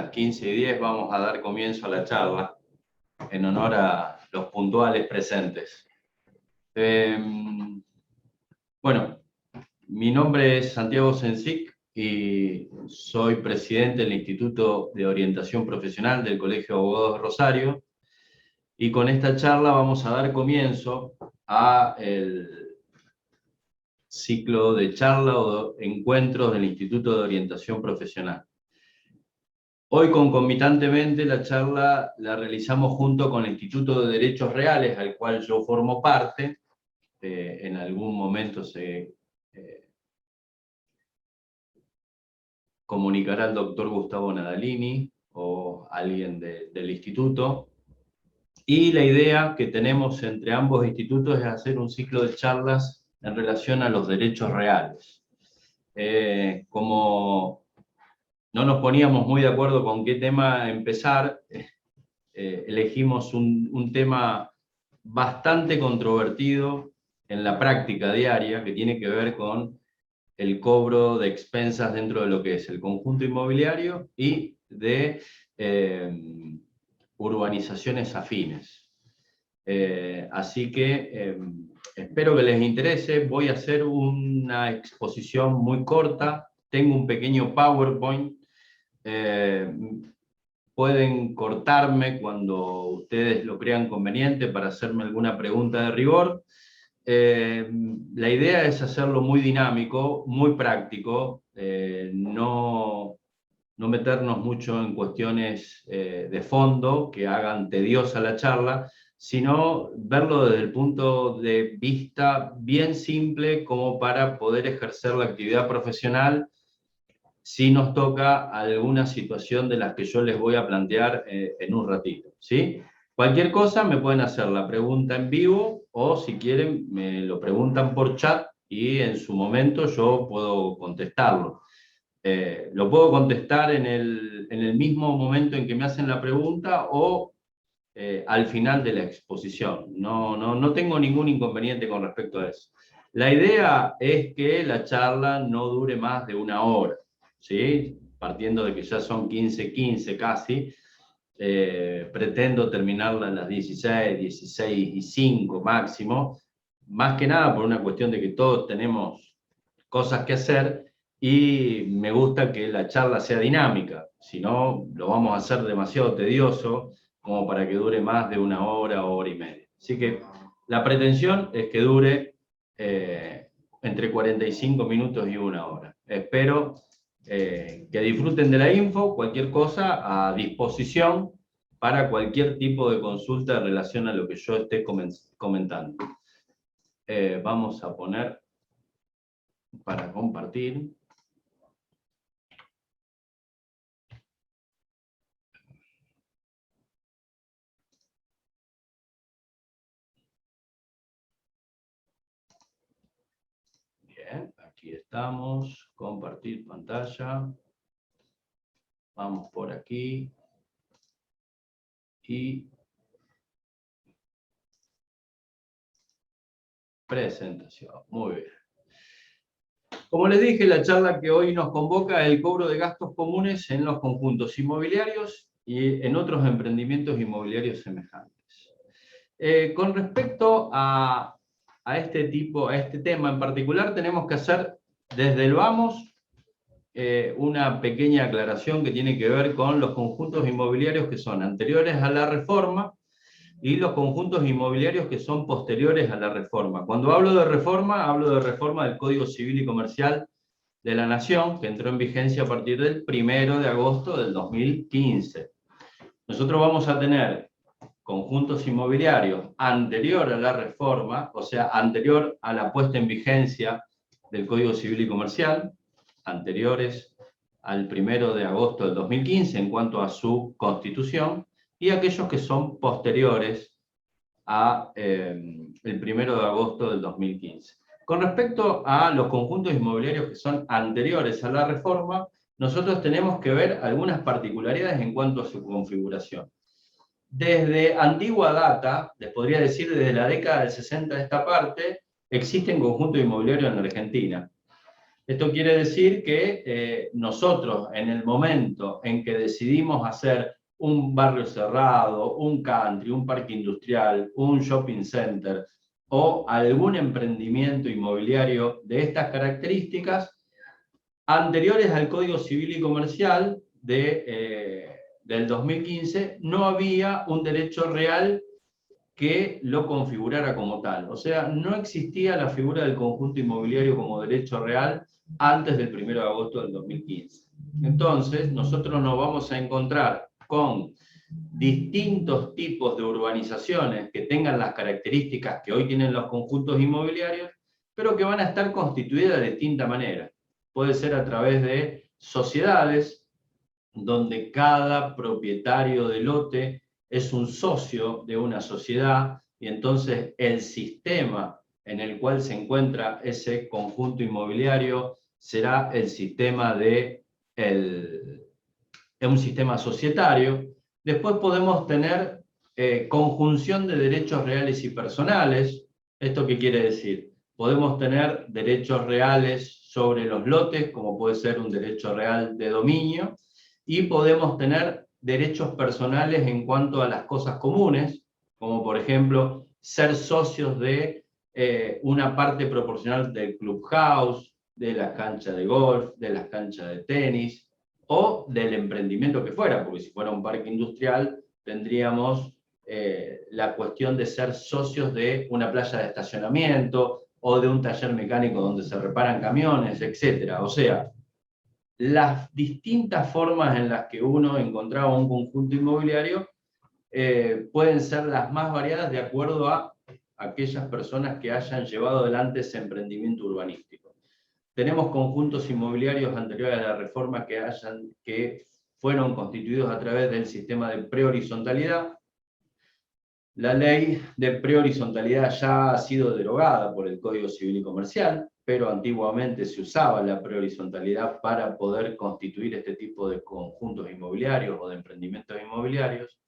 las 15:10 vamos a dar comienzo a la charla en honor a los puntuales presentes. Bueno, mi nombre es Santiago Sensic y soy presidente del Instituto de Orientación Profesional del Colegio de Abogados de Rosario, y con esta charla vamos a dar comienzo a el ciclo de charla o de encuentros del Instituto de Orientación Profesional. Hoy concomitantemente la charla la realizamos junto con el Instituto de Derechos Reales, al cual yo formo parte. En algún momento se comunicará el doctor Gustavo Nadalini o alguien del instituto. Y la idea que tenemos entre ambos institutos es hacer un ciclo de charlas en relación a los derechos reales. Como no nos poníamos muy de acuerdo con qué tema empezar, elegimos un tema bastante controvertido en la práctica diaria, que tiene que ver con el cobro de expensas dentro de lo que es el conjunto inmobiliario y de urbanizaciones afines. Así que espero que les interese. Voy a hacer una exposición muy corta. Tengo un pequeño PowerPoint. Pueden cortarme cuando ustedes lo crean conveniente para hacerme alguna pregunta de rigor. La idea es hacerlo muy dinámico, muy práctico, no meternos mucho en cuestiones de fondo que hagan tediosa la charla, sino verlo desde el punto de vista bien simple, como para poder ejercer la actividad profesional si nos toca alguna situación de las que yo les voy a plantear en un ratito, ¿sí? Cualquier cosa me pueden hacer la pregunta en vivo, o si quieren me lo preguntan por chat y en su momento yo puedo contestarlo. Lo puedo contestar en el mismo momento en que me hacen la pregunta o al final de la exposición. No tengo ningún inconveniente con respecto a eso. La idea es que la charla no dure más de 1 hora, ¿sí? Partiendo de que ya son 15:15 casi, pretendo terminarla a las 16, 16:05 máximo, más que nada por una cuestión de que todos tenemos cosas que hacer y me gusta que la charla sea dinámica, si no lo vamos a hacer demasiado tedioso como para que dure más de 1 hora o hora y media. Así que la pretensión es que dure entre 45 minutos y 1 hora. Espero que disfruten de la info. Cualquier cosa a disposición para cualquier tipo de consulta en relación a lo que yo esté comentando. Vamos a poner para compartir. Bien, aquí estamos. Compartir pantalla. Vamos por aquí. Y presentación. Muy bien. Como les dije, la charla que hoy nos convoca es el cobro de gastos comunes en los conjuntos inmobiliarios y en otros emprendimientos inmobiliarios semejantes. Con respecto a este tema en particular, tenemos que hacer desde el vamos una pequeña aclaración que tiene que ver con los conjuntos inmobiliarios que son anteriores a la reforma y los conjuntos inmobiliarios que son posteriores a la reforma. Cuando hablo de reforma del Código Civil y Comercial de la Nación, que entró en vigencia a partir del 1 de agosto del 2015. Nosotros vamos a tener conjuntos inmobiliarios anterior a la reforma, o sea, anterior a la puesta en vigencia del Código Civil y Comercial, anteriores al 1 de agosto del 2015 en cuanto a su constitución, y aquellos que son posteriores a el 1 de agosto del 2015. Con respecto a los conjuntos inmobiliarios que son anteriores a la reforma, nosotros tenemos que ver algunas particularidades en cuanto a su configuración. Desde antigua data, les podría decir desde la década del 60 de esta parte, existen conjuntos inmobiliarios en Argentina. Esto quiere decir que nosotros, en el momento en que decidimos hacer un barrio cerrado, un country, un parque industrial, un shopping center o algún emprendimiento inmobiliario de estas características, anteriores al Código Civil y Comercial del 2015, no había un derecho real que lo configurara como tal. O sea, no existía la figura del conjunto inmobiliario como derecho real antes del 1 de agosto del 2015. Entonces, nosotros nos vamos a encontrar con distintos tipos de urbanizaciones que tengan las características que hoy tienen los conjuntos inmobiliarios, pero que van a estar constituidas de distinta manera. Puede ser a través de sociedades, donde cada propietario de lote es un socio de una sociedad, y entonces el sistema en el cual se encuentra ese conjunto inmobiliario será el sistema un sistema societario. Después podemos tener conjunción de derechos reales y personales. ¿Esto qué quiere decir? Podemos tener derechos reales sobre los lotes, como puede ser un derecho real de dominio, y podemos tener derechos personales en cuanto a las cosas comunes, como por ejemplo ser socios de una parte proporcional del clubhouse, de las canchas de golf, de las canchas de tenis, o del emprendimiento que fuera, porque si fuera un parque industrial tendríamos la cuestión de ser socios de una playa de estacionamiento o de un taller mecánico donde se reparan camiones, etc. O sea, las distintas formas en las que uno encontraba un conjunto inmobiliario pueden ser las más variadas de acuerdo a aquellas personas que hayan llevado adelante ese emprendimiento urbanístico. Tenemos conjuntos inmobiliarios anteriores a la reforma que fueron constituidos a través del sistema de prehorizontalidad. La ley de prehorizontalidad ya ha sido derogada por el Código Civil y Comercial, pero antiguamente se usaba la prehorizontalidad para poder constituir este tipo de conjuntos inmobiliarios o de emprendimientos inmobiliarios.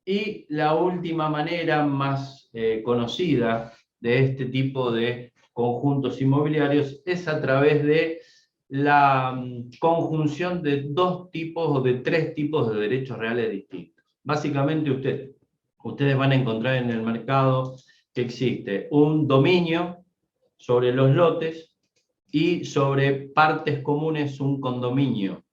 Y la última manera más conocida de este tipo de conjuntos inmobiliarios es a través de la conjunción de dos tipos o de tres tipos de derechos reales distintos. Básicamente ustedes van a encontrar en el mercado que existe un dominio sobre los lotes y sobre partes comunes un condominio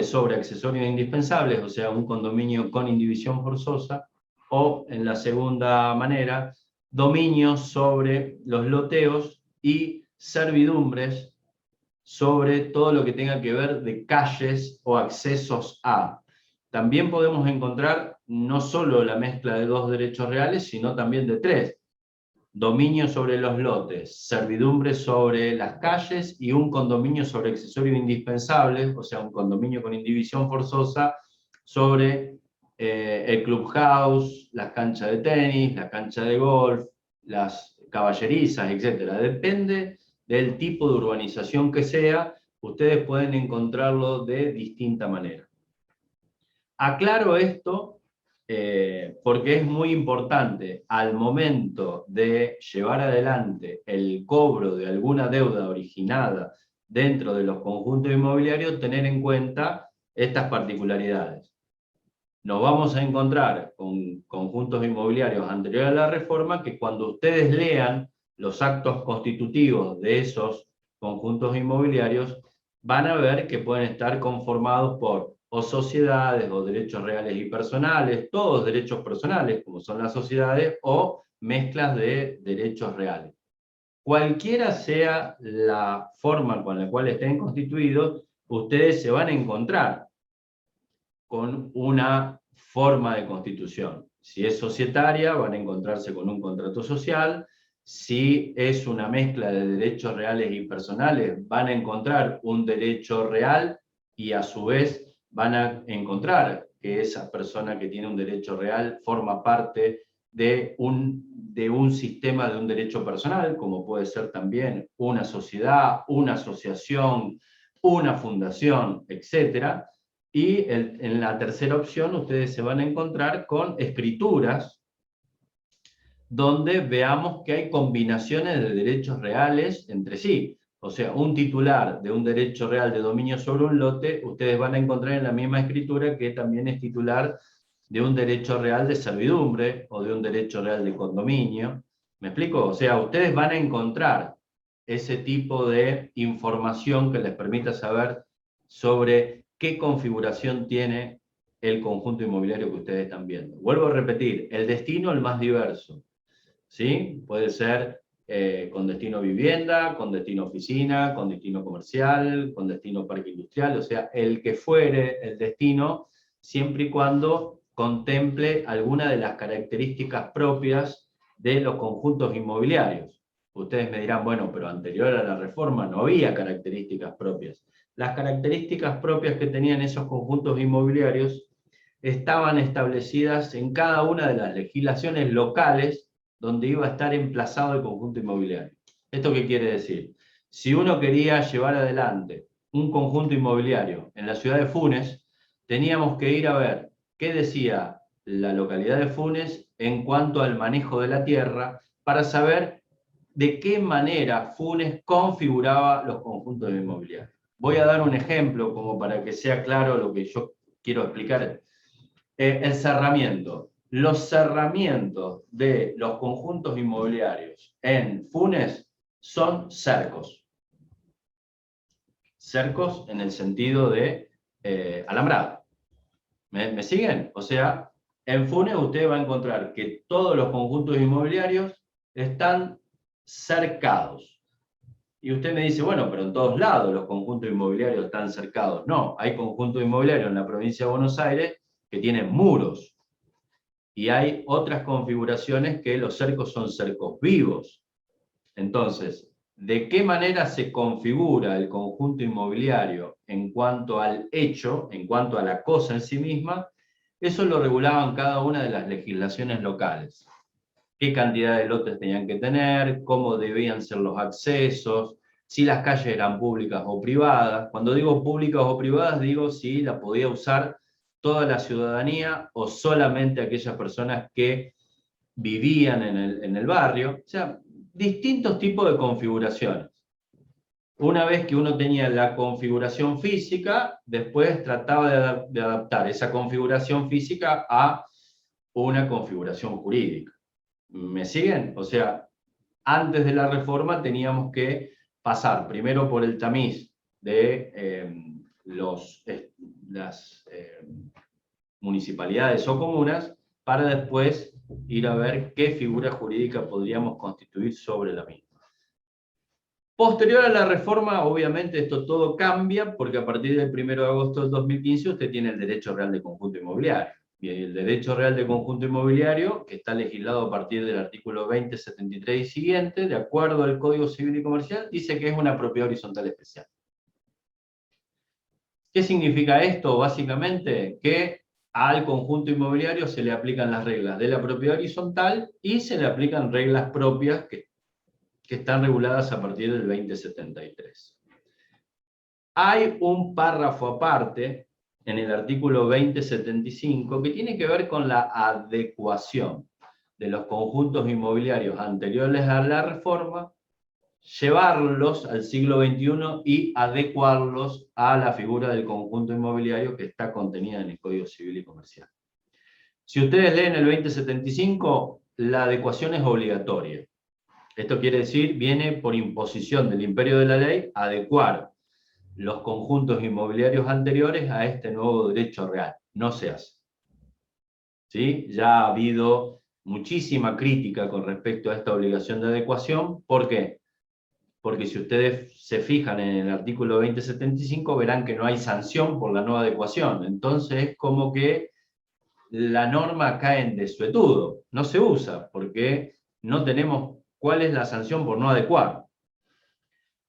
sobre accesorios indispensables, o sea, un condominio con indivisión forzosa, o en la segunda manera, dominios sobre los loteos y servidumbres sobre todo lo que tenga que ver de calles o accesos a. También podemos encontrar no solo la mezcla de dos derechos reales, sino también de tres. Dominio sobre los lotes, servidumbre sobre las calles y un condominio sobre accesorios indispensables, o sea, un condominio con indivisión forzosa sobre el clubhouse, las canchas de tenis, la cancha de golf, las caballerizas, etc. Depende del tipo de urbanización que sea, ustedes pueden encontrarlo de distinta manera. Aclaro esto porque es muy importante al momento de llevar adelante el cobro de alguna deuda originada dentro de los conjuntos inmobiliarios, tener en cuenta estas particularidades. Nos vamos a encontrar con conjuntos inmobiliarios anteriores a la reforma que cuando ustedes lean los actos constitutivos de esos conjuntos inmobiliarios, van a ver que pueden estar conformados por o sociedades, o derechos reales y personales, todos derechos personales, como son las sociedades, o mezclas de derechos reales. Cualquiera sea la forma con la cual estén constituidos, ustedes se van a encontrar con una forma de constitución. Si es societaria, van a encontrarse con un contrato social. Si es una mezcla de derechos reales y personales, van a encontrar un derecho real y a su vez van a encontrar que esa persona que tiene un derecho real forma parte de un sistema de un derecho personal, como puede ser también una sociedad, una asociación, una fundación, etc. Y en la tercera opción ustedes se van a encontrar con escrituras donde veamos que hay combinaciones de derechos reales entre sí. O sea, un titular de un derecho real de dominio sobre un lote, ustedes van a encontrar en la misma escritura que también es titular de un derecho real de servidumbre o de un derecho real de condominio. ¿Me explico? O sea, ustedes van a encontrar ese tipo de información que les permita saber sobre qué configuración tiene el conjunto inmobiliario que ustedes están viendo. Vuelvo a repetir, el destino el más diverso, ¿sí? Puede ser con destino vivienda, con destino oficina, con destino comercial, con destino parque industrial, o sea, el que fuere el destino, siempre y cuando contemple alguna de las características propias de los conjuntos inmobiliarios. Ustedes me dirán, bueno, pero anterior a la reforma no había características propias. Las características propias que tenían esos conjuntos inmobiliarios estaban establecidas en cada una de las legislaciones locales donde iba a estar emplazado el conjunto inmobiliario. ¿Esto qué quiere decir? Si uno quería llevar adelante un conjunto inmobiliario en la ciudad de Funes, teníamos que ir a ver qué decía la localidad de Funes en cuanto al manejo de la tierra para saber de qué manera Funes configuraba los conjuntos inmobiliarios. Voy a dar un ejemplo como para que sea claro lo que yo quiero explicar. El cerramiento. Los cerramientos de los conjuntos inmobiliarios en Funes son cercos. Cercos en el sentido de alambrado. ¿Me siguen? O sea, en Funes usted va a encontrar que todos los conjuntos inmobiliarios están cercados. Y usted me dice, bueno, pero en todos lados los conjuntos inmobiliarios están cercados. No, hay conjuntos inmobiliarios en la provincia de Buenos Aires que tienen muros. Y hay otras configuraciones que los cercos son cercos vivos. Entonces, ¿de qué manera se configura el conjunto inmobiliario en cuanto al hecho, en cuanto a la cosa en sí misma? Eso lo regulaban cada una de las legislaciones locales. Qué cantidad de lotes tenían que tener, cómo debían ser los accesos, si las calles eran públicas o privadas. Cuando digo públicas o privadas, digo si la podía usar toda la ciudadanía o solamente aquellas personas que vivían en el barrio. O sea, distintos tipos de configuraciones. Una vez que uno tenía la configuración física, después trataba de adaptar esa configuración física a una configuración jurídica. ¿Me siguen? O sea, antes de la reforma teníamos que pasar primero por el tamiz de las municipalidades o comunas para después ir a ver qué figura jurídica podríamos constituir sobre la misma. Posterior a la reforma, obviamente esto todo cambia porque a partir del 1 de agosto del 2015 usted tiene el derecho real de conjunto inmobiliario. Y el derecho real de conjunto inmobiliario, que está legislado a partir del artículo 2073 y siguiente, de acuerdo al Código Civil y Comercial, dice que es una propiedad horizontal especial. ¿Qué significa esto? Básicamente que al conjunto inmobiliario se le aplican las reglas de la propiedad horizontal y se le aplican reglas propias que están reguladas a partir del 2073. Hay un párrafo aparte en el artículo 2075 que tiene que ver con la adecuación de los conjuntos inmobiliarios anteriores a la reforma, llevarlos al siglo XXI y adecuarlos a la figura del conjunto inmobiliario que está contenida en el Código Civil y Comercial. Si ustedes leen el 2075, la adecuación es obligatoria. Esto quiere decir, viene por imposición del imperio de la ley adecuar los conjuntos inmobiliarios anteriores a este nuevo derecho real. No se hace. ¿Sí? Ya ha habido muchísima crítica con respecto a esta obligación de adecuación. ¿Por qué? Porque si ustedes se fijan en el artículo 2075, verán que no hay sanción por la no adecuación. Entonces es como que la norma cae en desuetudo. No se usa, porque no tenemos cuál es la sanción por no adecuar.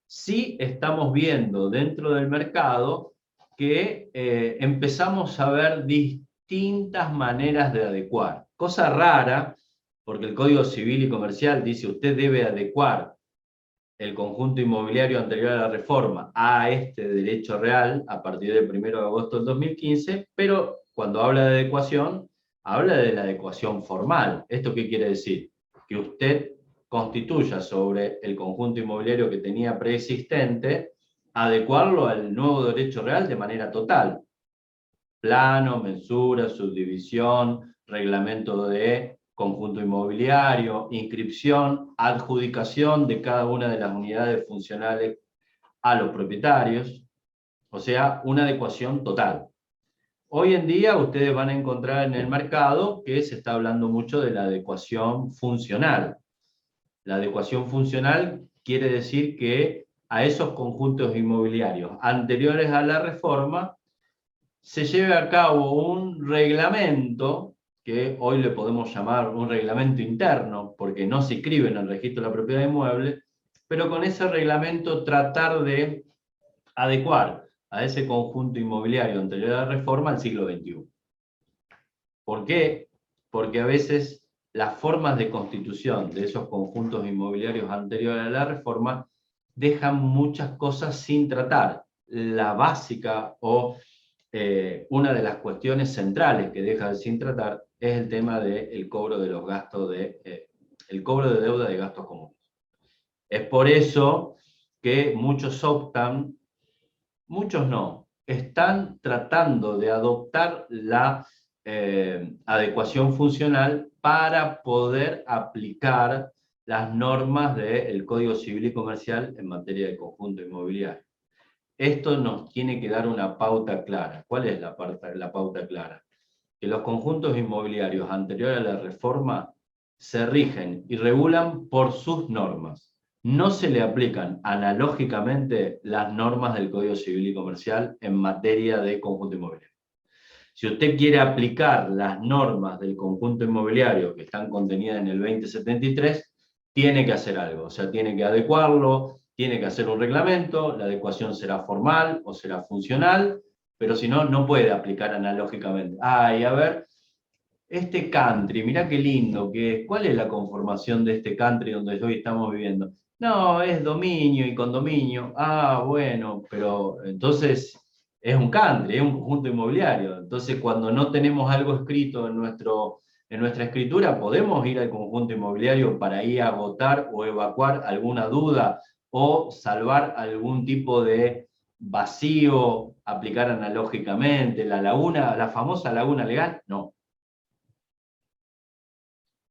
Sí estamos viendo dentro del mercado que empezamos a ver distintas maneras de adecuar. Cosa rara, porque el Código Civil y Comercial dice usted debe adecuar el conjunto inmobiliario anterior a la reforma a este derecho real a partir del 1 de agosto del 2015, pero cuando habla de adecuación, habla de la adecuación formal. ¿Esto qué quiere decir? Que usted constituya sobre el conjunto inmobiliario que tenía preexistente, adecuarlo al nuevo derecho real de manera total. Plano, mensura, subdivisión, reglamento de conjunto inmobiliario, inscripción, adjudicación de cada una de las unidades funcionales a los propietarios, o sea, una adecuación total. Hoy en día ustedes van a encontrar en el mercado que se está hablando mucho de la adecuación funcional. La adecuación funcional quiere decir que a esos conjuntos inmobiliarios anteriores a la reforma se lleve a cabo un reglamento, que hoy le podemos llamar un reglamento interno, porque no se inscribe en el registro de la propiedad inmueble, pero con ese reglamento tratar de adecuar a ese conjunto inmobiliario anterior a la reforma al siglo XXI. ¿Por qué? Porque a veces las formas de constitución de esos conjuntos inmobiliarios anteriores a la reforma dejan muchas cosas sin tratar. La básica o una de las cuestiones centrales que deja sin tratar es el tema del cobro de los gastos el cobro de deuda de gastos comunes. Es por eso que muchos optan, muchos no, están tratando de adoptar la adecuación funcional para poder aplicar las normas del Código Civil y Comercial en materia de conjunto inmobiliario. Esto nos tiene que dar una pauta clara. ¿Cuál es la pauta clara? Que los conjuntos inmobiliarios anteriores a la reforma se rigen y regulan por sus normas. No se le aplican analógicamente las normas del Código Civil y Comercial en materia de conjunto inmobiliario. Si usted quiere aplicar las normas del conjunto inmobiliario que están contenidas en el 2073, tiene que hacer algo, o sea, tiene que adecuarlo, tiene que hacer un reglamento, la adecuación será formal o será funcional, pero si no, no puede aplicar analógicamente. Ay, a ver, este country, mirá qué lindo que es. ¿Cuál es la conformación de este country donde hoy estamos viviendo? No, es dominio y condominio. Ah, bueno, pero entonces es un country, es un conjunto inmobiliario. Entonces, cuando no tenemos algo escrito en nuestra escritura, podemos ir al conjunto inmobiliario para ir a agotar o evacuar alguna duda o salvar algún tipo de vacío, aplicar analógicamente, la laguna, la famosa laguna legal, no.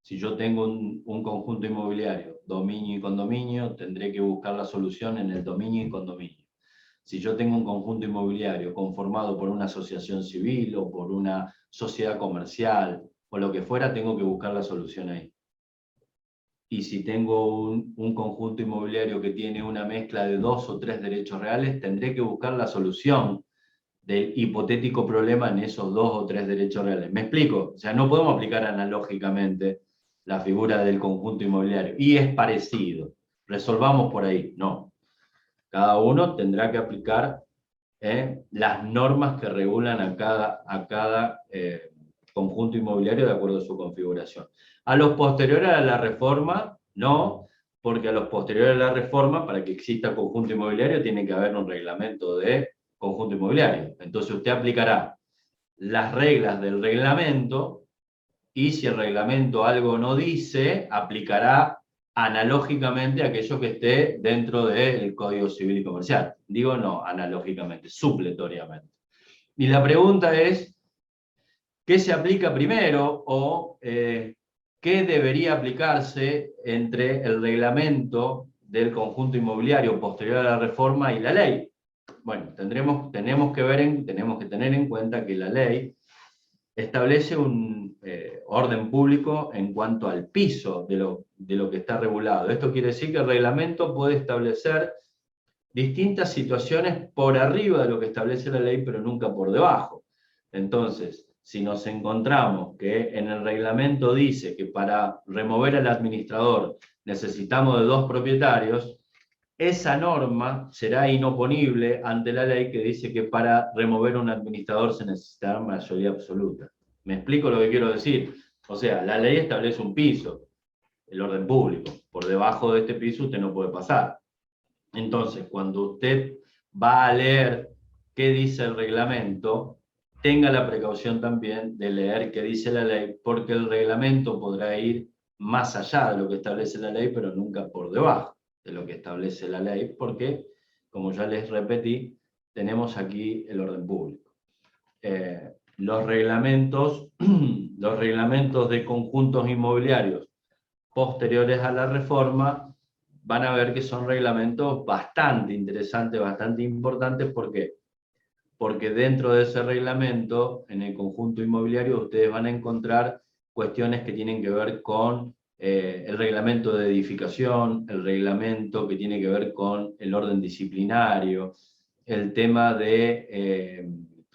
Si yo tengo un conjunto inmobiliario, dominio y condominio, tendré que buscar la solución en el dominio y condominio. Si yo tengo un conjunto inmobiliario conformado por una asociación civil o por una sociedad comercial o lo que fuera, tengo que buscar la solución ahí. Y si tengo un conjunto inmobiliario que tiene una mezcla de 2 o 3 derechos reales, tendré que buscar la solución del hipotético problema en esos 2 o 3 derechos reales. ¿Me explico? O sea, no podemos aplicar analógicamente la figura del conjunto inmobiliario. Y es parecido. Resolvamos por ahí. No. Cada uno tendrá que aplicar las normas que regulan a cada conjunto inmobiliario de acuerdo a su configuración. A los posteriores a la reforma, no, porque a los posteriores a la reforma, para que exista conjunto inmobiliario, tiene que haber un reglamento de conjunto inmobiliario. Entonces usted aplicará las reglas del reglamento y si el reglamento algo no dice, aplicará analógicamente aquello que esté dentro del Código Civil y Comercial. Digo no analógicamente, supletoriamente. Y la pregunta es, ¿qué se aplica primero o qué debería aplicarse entre el reglamento del conjunto inmobiliario posterior a la reforma y la ley? Bueno, tenemos que tener en cuenta que la ley establece un orden público en cuanto al piso de lo que está regulado. Esto quiere decir que el reglamento puede establecer distintas situaciones por arriba de lo que establece la ley, pero nunca por debajo. Entonces, si nos encontramos que en el reglamento dice que para remover al administrador necesitamos de 2 propietarios, esa norma será inoponible ante la ley que dice que para remover un administrador se necesitará mayoría absoluta. ¿Me explico lo que quiero decir? O sea, la ley establece un piso, el orden público. Por debajo de este piso usted no puede pasar. Entonces, cuando usted va a leer qué dice el reglamento, tenga la precaución también de leer qué dice la ley, porque el reglamento podrá ir más allá de lo que establece la ley, pero nunca por debajo de lo que establece la ley, porque, como ya les repetí, tenemos aquí el orden público. Los reglamentos de conjuntos inmobiliarios posteriores a la reforma van a ver que son reglamentos bastante interesantes, bastante importantes. ¿Por qué? Porque dentro de ese reglamento, en el conjunto inmobiliario, ustedes van a encontrar cuestiones que tienen que ver con el reglamento de edificación, el reglamento que tiene que ver con el orden disciplinario, el tema de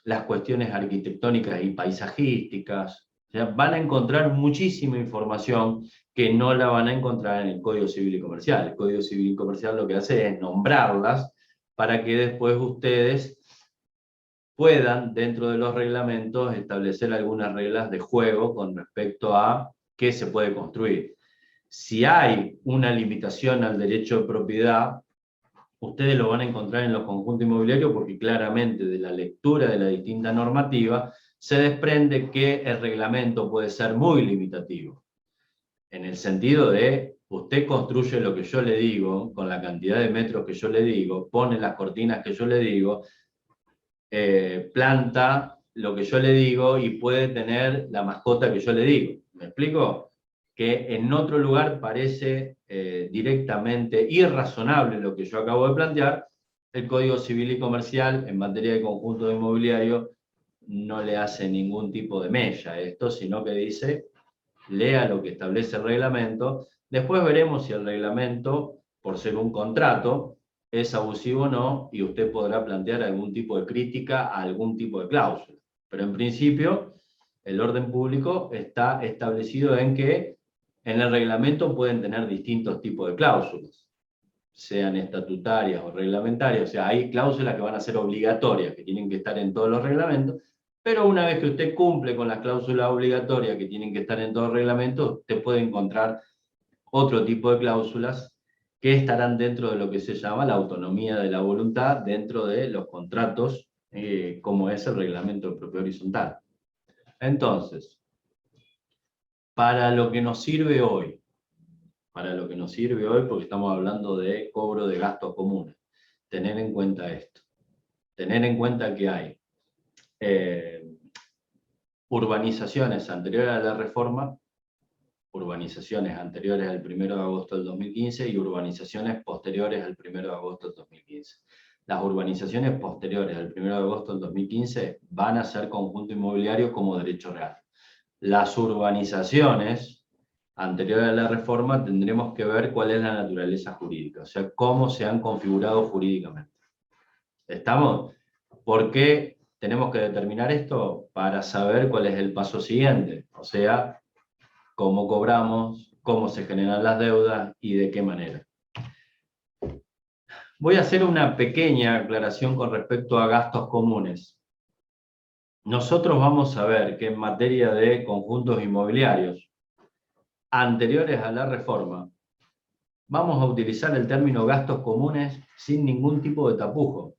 las cuestiones arquitectónicas y paisajísticas. O sea, van a encontrar muchísima información que no la van a encontrar en el Código Civil y Comercial. El Código Civil y Comercial lo que hace es nombrarlas para que después ustedes puedan, dentro de los reglamentos, establecer algunas reglas de juego con respecto a qué se puede construir. Si hay una limitación al derecho de propiedad, ustedes lo van a encontrar en los conjuntos inmobiliarios, porque claramente de la lectura de la distinta normativa se desprende que el reglamento puede ser muy limitativo, en el sentido de usted construye lo que yo le digo, con la cantidad de metros que yo le digo, pone las cortinas que yo le digo, planta lo que yo le digo y puede tener la mascota que yo le digo. ¿Me explico? Que en otro lugar parece directamente irrazonable lo que yo acabo de plantear. El Código Civil y Comercial en materia de conjunto inmobiliario no le hace ningún tipo de mella a esto, sino que dice, lea lo que establece el reglamento. Después veremos si el reglamento, por ser un contrato, es abusivo o no, y usted podrá plantear algún tipo de crítica a algún tipo de cláusula. Pero en principio, el orden público está establecido en que en el reglamento pueden tener distintos tipos de cláusulas, sean estatutarias o reglamentarias. O sea, hay cláusulas que van a ser obligatorias, que tienen que estar en todos los reglamentos, pero una vez que usted cumple con las cláusulas obligatorias que tienen que estar en todos los reglamentos, usted puede encontrar otro tipo de cláusulas que estarán dentro de lo que se llama la autonomía de la voluntad, dentro de los contratos, como es el reglamento de propiedad horizontal. Entonces, para lo que nos sirve hoy, porque estamos hablando de cobro de gastos comunes, tener en cuenta esto, tener en cuenta que hay urbanizaciones anteriores a la reforma, urbanizaciones anteriores al 1 de agosto del 2015 y urbanizaciones posteriores al 1 de agosto del 2015. Las urbanizaciones posteriores al 1 de agosto del 2015 van a ser conjunto inmobiliario como derecho real. Las urbanizaciones anteriores a la reforma tendremos que ver cuál es la naturaleza jurídica, o sea, cómo se han configurado jurídicamente. ¿Estamos? ¿Por qué tenemos que determinar esto? Para saber cuál es el paso siguiente, o sea, cómo cobramos, cómo se generan las deudas y de qué manera. Voy a hacer una pequeña aclaración con respecto a gastos comunes. Nosotros vamos a ver que en materia de conjuntos inmobiliarios anteriores a la reforma, vamos a utilizar el término gastos comunes sin ningún tipo de tapujo.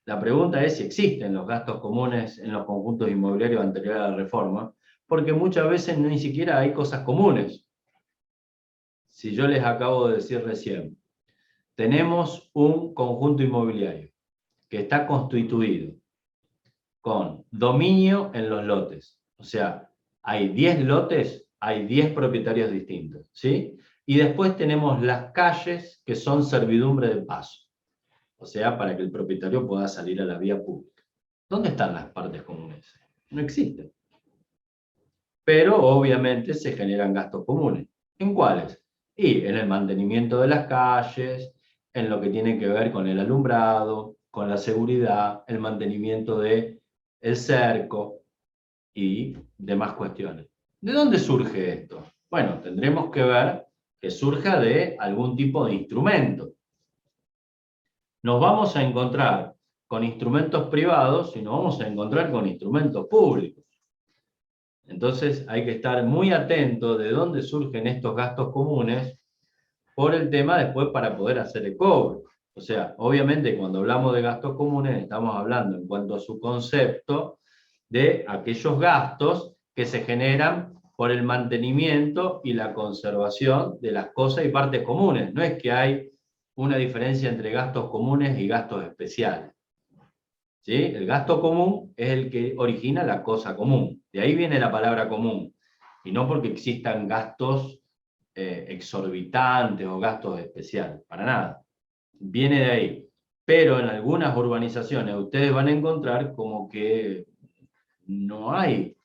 La pregunta es si existen los gastos comunes en los conjuntos inmobiliarios anteriores a la reforma, porque muchas veces ni siquiera hay cosas comunes. Si yo les acabo de decir recién, tenemos un conjunto inmobiliario que está constituido con dominio en los lotes. O sea, hay 10 lotes, hay 10 propietarios distintos, ¿sí? Y después tenemos las calles que son servidumbre de paso. O sea, para que el propietario pueda salir a la vía pública. ¿Dónde están las partes comunes? No existen. Pero obviamente se generan gastos comunes. ¿En cuáles? Y en el mantenimiento de las calles, en lo que tiene que ver con el alumbrado, con la seguridad, el mantenimiento del cerco y demás cuestiones. ¿De dónde surge esto? Bueno, tendremos que ver que surja de algún tipo de instrumento. Nos vamos a encontrar con instrumentos privados y nos vamos a encontrar con instrumentos públicos. Entonces hay que estar muy atento de dónde surgen estos gastos comunes por el tema después para poder hacer el cobro. O sea, obviamente cuando hablamos de gastos comunes estamos hablando en cuanto a su concepto de aquellos gastos que se generan por el mantenimiento y la conservación de las cosas y partes comunes. No es que hay una diferencia entre gastos comunes y gastos especiales. ¿Sí? El gasto común es el que origina la cosa común. De ahí viene la palabra común. Y no porque existan gastos exorbitantes o gastos especiales. Para nada. Viene de ahí. Pero en algunas urbanizaciones ustedes van a encontrar como que no hay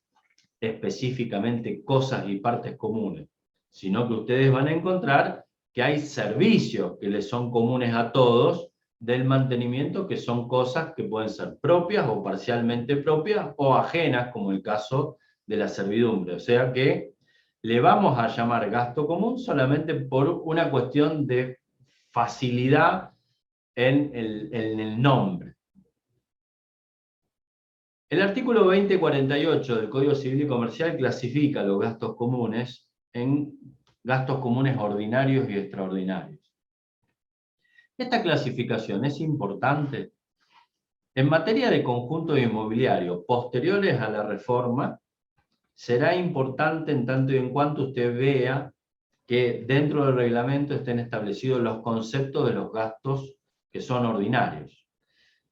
específicamente cosas y partes comunes, sino que ustedes van a encontrar que hay servicios que les son comunes a todos del mantenimiento, que son cosas que pueden ser propias o parcialmente propias o ajenas, como el caso de la servidumbre. O sea que le vamos a llamar gasto común solamente por una cuestión de facilidad en el nombre. El artículo 2048 del Código Civil y Comercial clasifica los gastos comunes en gastos comunes ordinarios y extraordinarios. Esta clasificación es importante. En materia de conjuntos inmobiliarios posteriores a la reforma, será importante en tanto y en cuanto usted vea que dentro del reglamento estén establecidos los conceptos de los gastos que son ordinarios.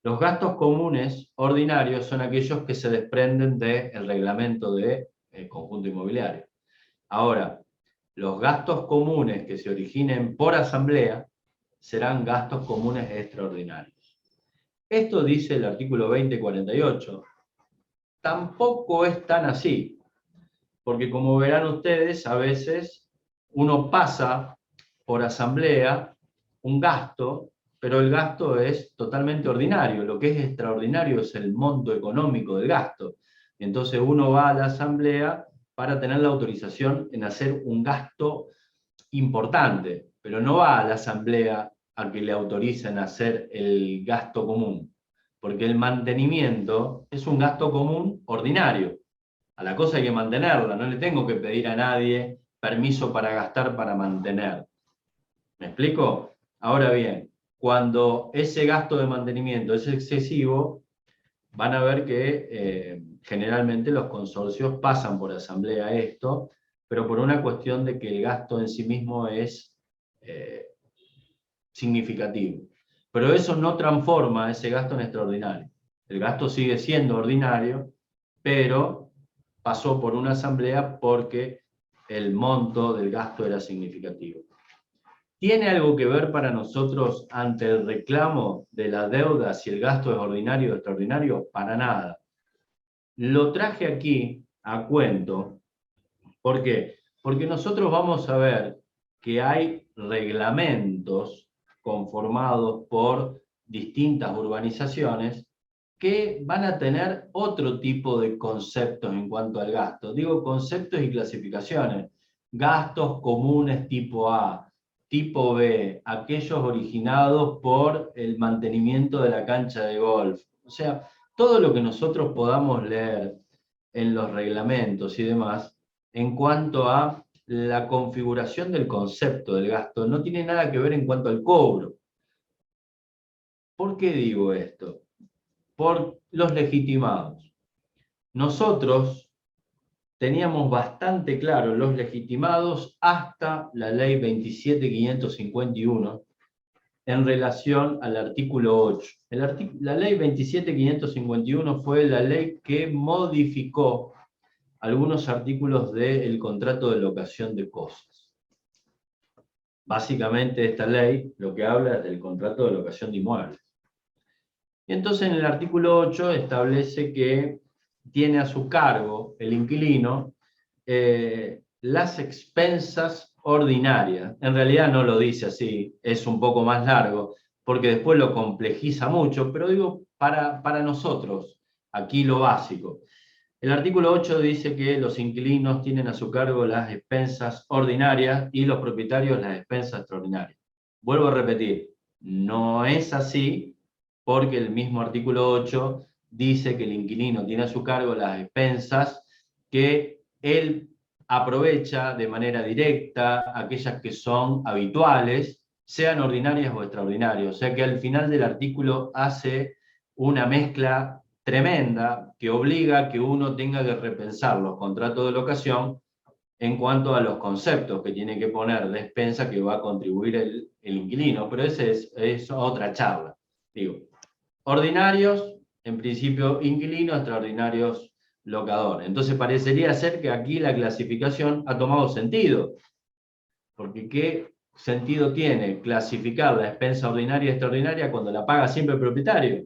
Los gastos comunes ordinarios son aquellos que se desprenden del reglamento de conjunto inmobiliario. Ahora, los gastos comunes que se originen por asamblea serán gastos comunes extraordinarios. Esto dice el artículo 2048. Tampoco es tan así, porque como verán ustedes, a veces uno pasa por asamblea un gasto, pero el gasto es totalmente ordinario. Lo que es extraordinario es el monto económico del gasto. Entonces uno va a la asamblea para tener la autorización en hacer un gasto importante, pero no va a la asamblea a que le autoricen hacer el gasto común, porque el mantenimiento es un gasto común ordinario. A la cosa hay que mantenerla, no le tengo que pedir a nadie permiso para gastar para mantener. ¿Me explico? Ahora bien, cuando ese gasto de mantenimiento es excesivo, van a ver que generalmente los consorcios pasan por asamblea esto, pero por una cuestión de que el gasto en sí mismo es significativo. Pero eso no transforma ese gasto en extraordinario. El gasto sigue siendo ordinario, pero pasó por una asamblea porque el monto del gasto era significativo. ¿Tiene algo que ver para nosotros ante el reclamo de la deuda si el gasto es ordinario o extraordinario? Para nada. Lo traje aquí a cuento. ¿Por qué? Porque nosotros vamos a ver que hay reglamentos conformados por distintas urbanizaciones que van a tener otro tipo de conceptos en cuanto al gasto. Digo conceptos y clasificaciones. Gastos comunes tipo A, tipo B, aquellos originados por el mantenimiento de la cancha de golf. O sea, todo lo que nosotros podamos leer en los reglamentos y demás, en cuanto a la configuración del concepto del gasto, no tiene nada que ver en cuanto al cobro. ¿Por qué digo esto? Por los legitimados. Nosotros teníamos bastante claro los legitimados hasta la ley 27.551 en relación al artículo 8. La ley 27.551 fue la ley que modificó algunos artículos del contrato de locación de cosas. Básicamente esta ley lo que habla es del contrato de locación de inmuebles. Y entonces en el artículo 8 establece que tiene a su cargo el inquilino las expensas ordinarias. En realidad no lo dice así, es un poco más largo, porque después lo complejiza mucho, pero digo para nosotros, aquí lo básico. El artículo 8 dice que los inquilinos tienen a su cargo las expensas ordinarias y los propietarios las expensas extraordinarias. Vuelvo a repetir, no es así porque el mismo artículo 8 dice que el inquilino tiene a su cargo las expensas que él aprovecha de manera directa, aquellas que son habituales, sean ordinarias o extraordinarias. O sea que al final del artículo hace una mezcla tremenda que obliga a que uno tenga que repensar los contratos de locación en cuanto a los conceptos que tiene que poner de expensa que va a contribuir el inquilino, pero esa es otra charla. Digo, ordinarios, en principio inquilino, extraordinarios locador. Entonces parecería ser que aquí la clasificación ha tomado sentido, porque ¿qué sentido tiene clasificar la expensa ordinaria y extraordinaria cuando la paga siempre el propietario?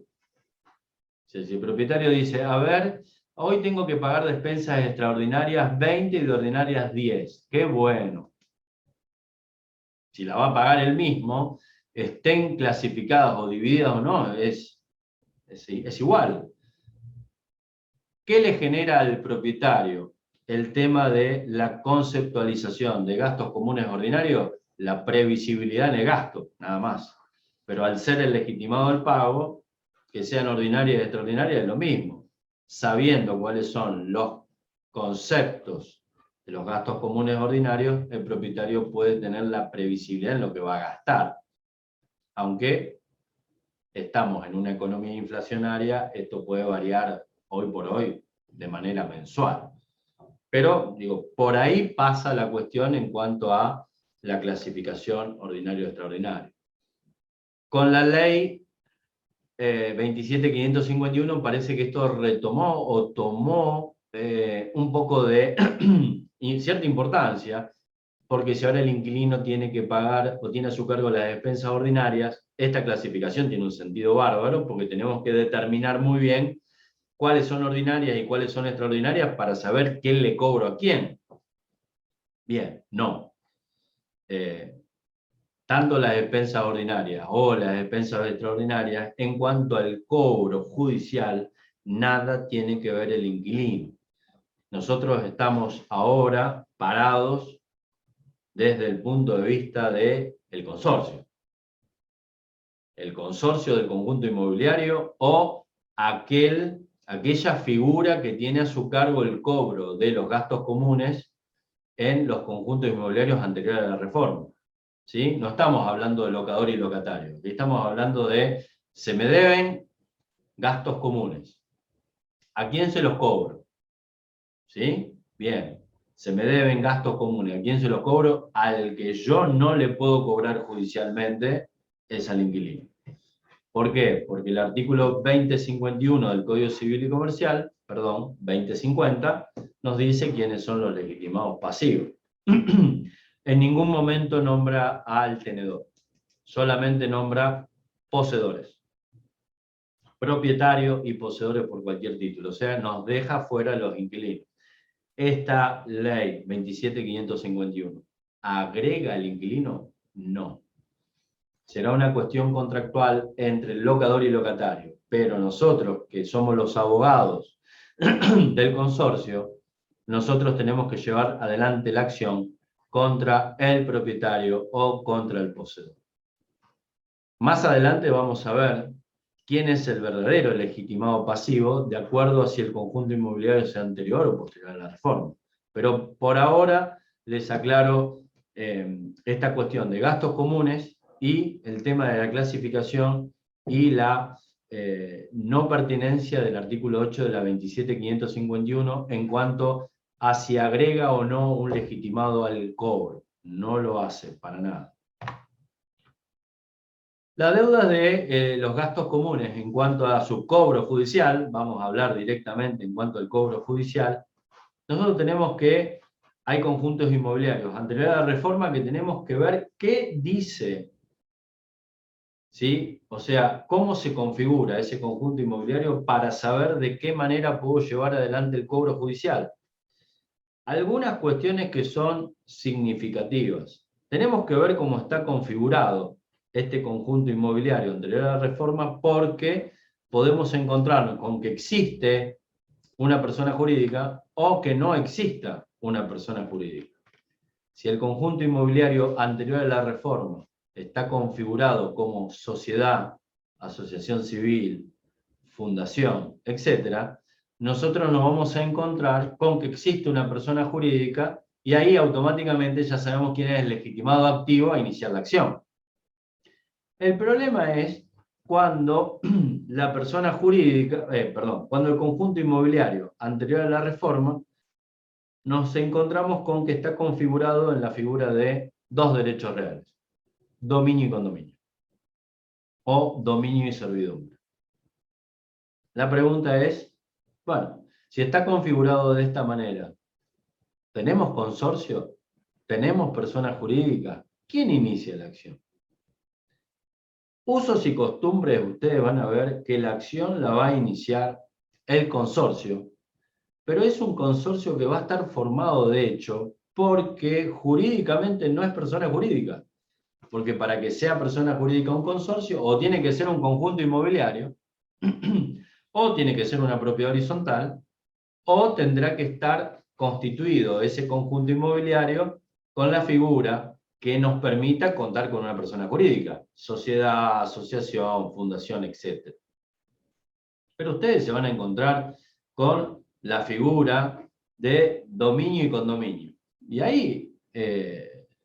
Si el propietario dice, a ver, hoy tengo que pagar despensas extraordinarias 20 y de ordinarias 10. ¡Qué bueno! Si la va a pagar él mismo, estén clasificadas o divididas o no, es igual. ¿Qué le genera al propietario el tema de la conceptualización de gastos comunes ordinarios? La previsibilidad en el gasto, nada más. Pero al ser el legitimado del pago, que sean ordinarias y extraordinarias es lo mismo. Sabiendo cuáles son los conceptos de los gastos comunes ordinarios, el propietario puede tener la previsibilidad en lo que va a gastar. Aunque estamos en una economía inflacionaria, esto puede variar hoy por hoy de manera mensual. Pero, digo, por ahí pasa la cuestión en cuanto a la clasificación ordinario-extraordinario. Con la ley 27.551 parece que esto retomó o tomó un poco de cierta importancia, porque si ahora el inquilino tiene que pagar o tiene a su cargo las despensas ordinarias, esta clasificación tiene un sentido bárbaro, porque tenemos que determinar muy bien cuáles son ordinarias y cuáles son extraordinarias para saber qué le cobro a quién. Bien, no. Tanto las despensas ordinarias o las despensas extraordinarias, en cuanto al cobro judicial, nada tiene que ver el inquilino. Nosotros estamos ahora parados desde el punto de vista del consorcio. El consorcio del conjunto inmobiliario o aquella figura que tiene a su cargo el cobro de los gastos comunes en los conjuntos inmobiliarios anteriores a la reforma. ¿Sí? No estamos hablando de locador y locatario, estamos hablando de se me deben gastos comunes. ¿A quién se los cobro? ¿Sí? Bien, se me deben gastos comunes. ¿A quién se los cobro? Al que yo no le puedo cobrar judicialmente es al inquilino. ¿Por qué? Porque el artículo 2051 del Código Civil y Comercial, perdón, 2050, nos dice quiénes son los legitimados pasivos. En ningún momento nombra al tenedor, solamente nombra poseedores, propietarios y poseedores por cualquier título, o sea, nos deja fuera los inquilinos. Esta ley 27.551, ¿agrega al inquilino? No. Será una cuestión contractual entre el locador y el locatario, pero nosotros, que somos los abogados del consorcio, nosotros tenemos que llevar adelante la acción contra el propietario o contra el poseedor. Más adelante vamos a ver quién es el verdadero legitimado pasivo, de acuerdo a si el conjunto inmobiliario sea anterior o posterior a la reforma. Pero por ahora les aclaro esta cuestión de gastos comunes y el tema de la clasificación y la no pertinencia del artículo 8 de la 27.551 en cuanto a si agrega o no un legitimado al cobro. No lo hace, para nada. La deuda de los gastos comunes en cuanto a su cobro judicial, vamos a hablar directamente en cuanto al cobro judicial, nosotros tenemos que, hay conjuntos inmobiliarios anterior a la reforma que tenemos que ver qué dice, ¿sí? O sea, cómo se configura ese conjunto inmobiliario para saber de qué manera puedo llevar adelante el cobro judicial. Algunas cuestiones que son significativas. Tenemos que ver cómo está configurado este conjunto inmobiliario anterior a la reforma, porque podemos encontrarnos con que existe una persona jurídica o que no exista una persona jurídica. Si el conjunto inmobiliario anterior a la reforma está configurado como sociedad, asociación civil, fundación, etc., nosotros nos vamos a encontrar con que existe una persona jurídica y ahí automáticamente ya sabemos quién es el legitimado activo a iniciar la acción. El problema es cuando la persona jurídica, cuando el conjunto inmobiliario anterior a la reforma nos encontramos con que está configurado en la figura de dos derechos reales, dominio y condominio, o dominio y servidumbre. La pregunta es, bueno, si está configurado de esta manera, ¿tenemos consorcio? ¿Tenemos persona jurídica? ¿Quién inicia la acción? Usos y costumbres, ustedes van a ver que la acción la va a iniciar el consorcio, pero es un consorcio que va a estar formado de hecho porque jurídicamente no es persona jurídica. Porque para que sea persona jurídica un consorcio, o tiene que ser un conjunto inmobiliario, o tiene que ser una propiedad horizontal, o tendrá que estar constituido ese conjunto inmobiliario con la figura que nos permita contar con una persona jurídica, sociedad, asociación, fundación, etc. Pero ustedes se van a encontrar con la figura de dominio y condominio. Y ahí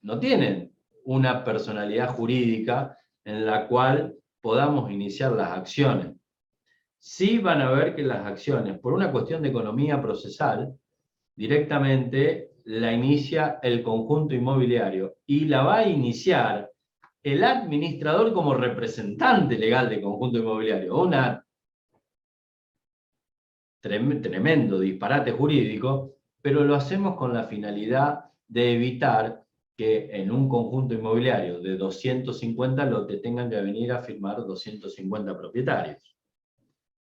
no tienen una personalidad jurídica en la cual podamos iniciar las acciones. Sí van a ver que las acciones, por una cuestión de economía procesal, directamente la inicia el conjunto inmobiliario y la va a iniciar el administrador como representante legal del conjunto inmobiliario. Una tremendo disparate jurídico, pero lo hacemos con la finalidad de evitar que en un conjunto inmobiliario de 250 lotes tengan que venir a firmar 250 propietarios.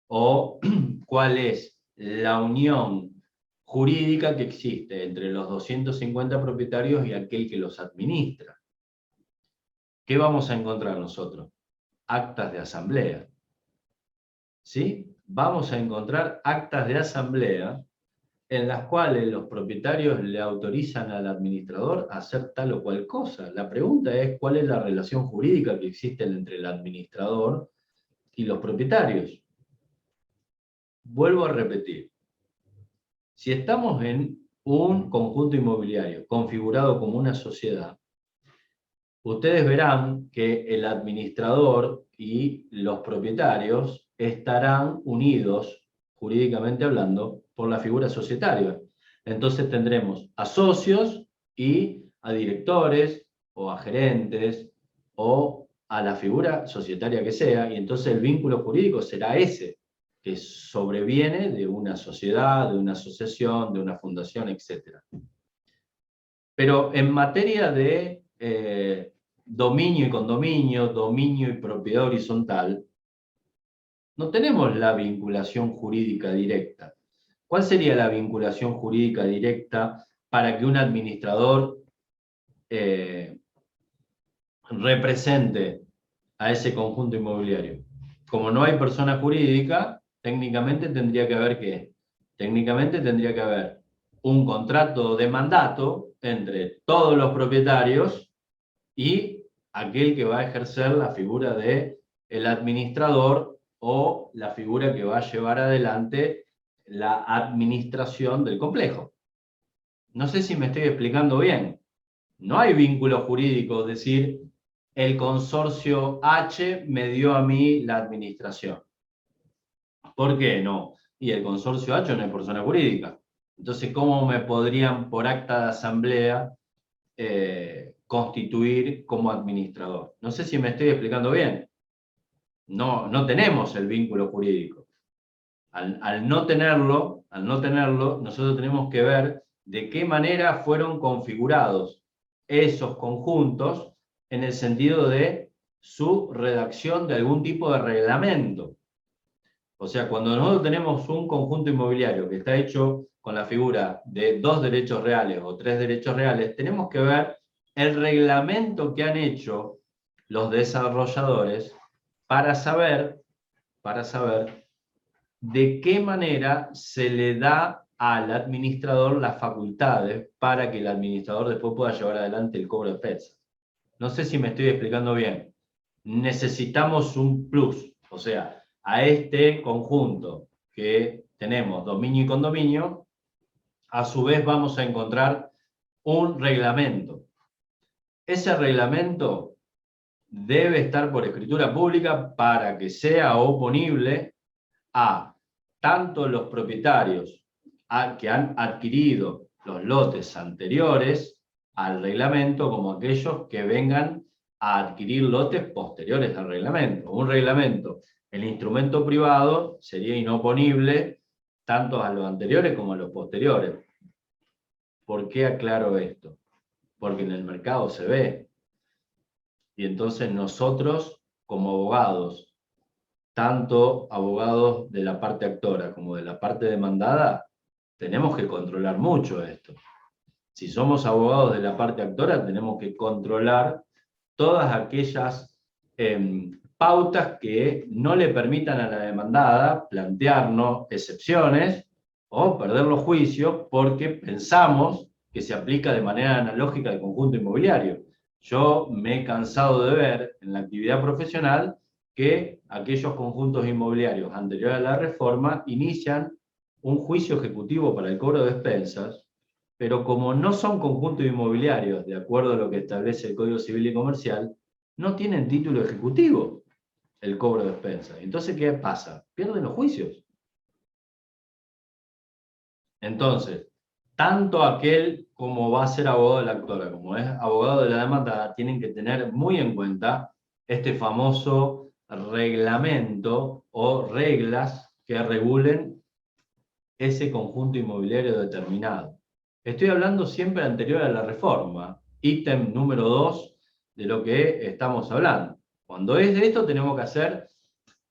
O cuál es la unión jurídica que existe entre los 250 propietarios y aquel que los administra. ¿Qué vamos a encontrar nosotros? Actas de asamblea. ¿Sí? Vamos a encontrar actas de asamblea en las cuales los propietarios le autorizan al administrador a hacer tal o cual cosa. La pregunta es cuál es la relación jurídica que existe entre el administrador y los propietarios. Vuelvo a repetir. Si estamos en un conjunto inmobiliario configurado como una sociedad, ustedes verán que el administrador y los propietarios estarán unidos, jurídicamente hablando, por la figura societaria. Entonces tendremos a socios y a directores o a gerentes o a la figura societaria que sea, y entonces el vínculo jurídico será ese, que sobreviene de una sociedad, de una asociación, de una fundación, etc. Pero en materia de dominio y condominio, dominio y propiedad horizontal, no tenemos la vinculación jurídica directa. ¿Cuál sería la vinculación jurídica directa para que un administrador represente a ese conjunto inmobiliario? Como no hay persona jurídica, técnicamente tendría que haber ¿qué? Técnicamente tendría que haber un contrato de mandato entre todos los propietarios y aquel que va a ejercer la figura de el administrador o la figura que va a llevar adelante la administración del complejo. No sé si me estoy explicando bien. No hay vínculo jurídico, es decir, el consorcio H me dio a mí la administración. ¿Por qué no? Y el consorcio H no es persona jurídica. Entonces, ¿cómo me podrían, por acta de asamblea, constituir como administrador? No sé si me estoy explicando bien. No tenemos el vínculo jurídico. Al no tenerlo, nosotros tenemos que ver de qué manera fueron configurados esos conjuntos en el sentido de su redacción de algún tipo de reglamento. O sea, cuando nosotros tenemos un conjunto inmobiliario que está hecho con la figura de 2 derechos reales o 3 derechos reales, tenemos que ver el reglamento que han hecho los desarrolladores para saber de qué manera se le da al administrador las facultades para que el administrador después pueda llevar adelante el cobro de defensa. No sé si me estoy explicando bien. Necesitamos un plus, o sea, a este conjunto que tenemos dominio y condominio, a su vez vamos a encontrar un reglamento. Ese reglamento debe estar por escritura pública para que sea oponible a tanto los propietarios que han adquirido los lotes anteriores al reglamento como aquellos que vengan a adquirir lotes posteriores al reglamento. Un reglamento, el instrumento privado sería inoponible tanto a los anteriores como a los posteriores. ¿Por qué aclaro esto? Porque en el mercado se ve. Y entonces nosotros, como abogados, tanto abogados de la parte actora como de la parte demandada, tenemos que controlar mucho esto. Si somos abogados de la parte actora, tenemos que controlar todas aquellas pautas que no le permitan a la demandada plantearnos excepciones o perder los juicios porque pensamos que se aplica de manera analógica al conjunto inmobiliario. Yo me he cansado de ver en la actividad profesional que aquellos conjuntos inmobiliarios anteriores a la reforma inician un juicio ejecutivo para el cobro de expensas, pero como no son conjuntos inmobiliarios, de acuerdo a lo que establece el Código Civil y Comercial, no tienen título ejecutivo el cobro de expensas. Entonces, ¿qué pasa? Pierden los juicios. Entonces, tanto aquel como va a ser abogado de la actora, como es abogado de la demandada, tienen que tener muy en cuenta este famoso reglamento o reglas que regulen ese conjunto inmobiliario determinado. Estoy hablando siempre anterior a la reforma, ítem número 2 de lo que estamos hablando. Cuando es de esto tenemos que hacer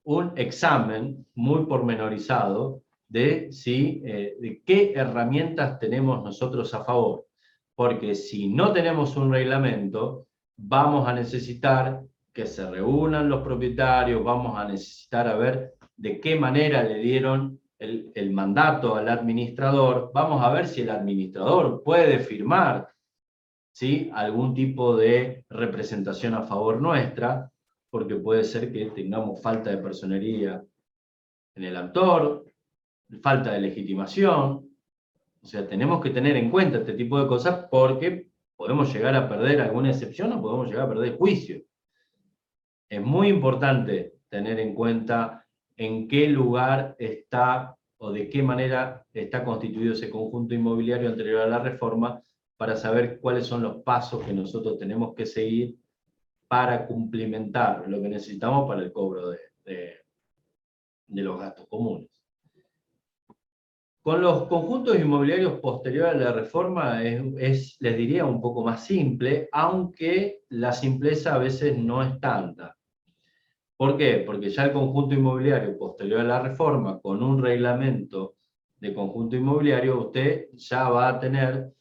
un examen muy pormenorizado de qué herramientas tenemos nosotros a favor. Porque si no tenemos un reglamento, vamos a necesitar que se reúnan los propietarios, vamos a necesitar a ver de qué manera le dieron el mandato al administrador, vamos a ver si el administrador puede firmar, ¿sí?, algún tipo de representación a favor nuestra, porque puede ser que tengamos falta de personería en el autor, falta de legitimación. O sea, tenemos que tener en cuenta este tipo de cosas porque podemos llegar a perder alguna excepción o podemos llegar a perder juicio. Es muy importante tener en cuenta en qué lugar está o de qué manera está constituido ese conjunto inmobiliario anterior a la reforma para saber cuáles son los pasos que nosotros tenemos que seguir para cumplimentar lo que necesitamos para el cobro de los gastos comunes. Con los conjuntos inmobiliarios posteriores a la reforma les diría un poco más simple, aunque la simpleza a veces no es tanta. ¿Por qué? Porque ya el conjunto inmobiliario posterior a la reforma, con un reglamento de conjunto inmobiliario, usted ya va a tener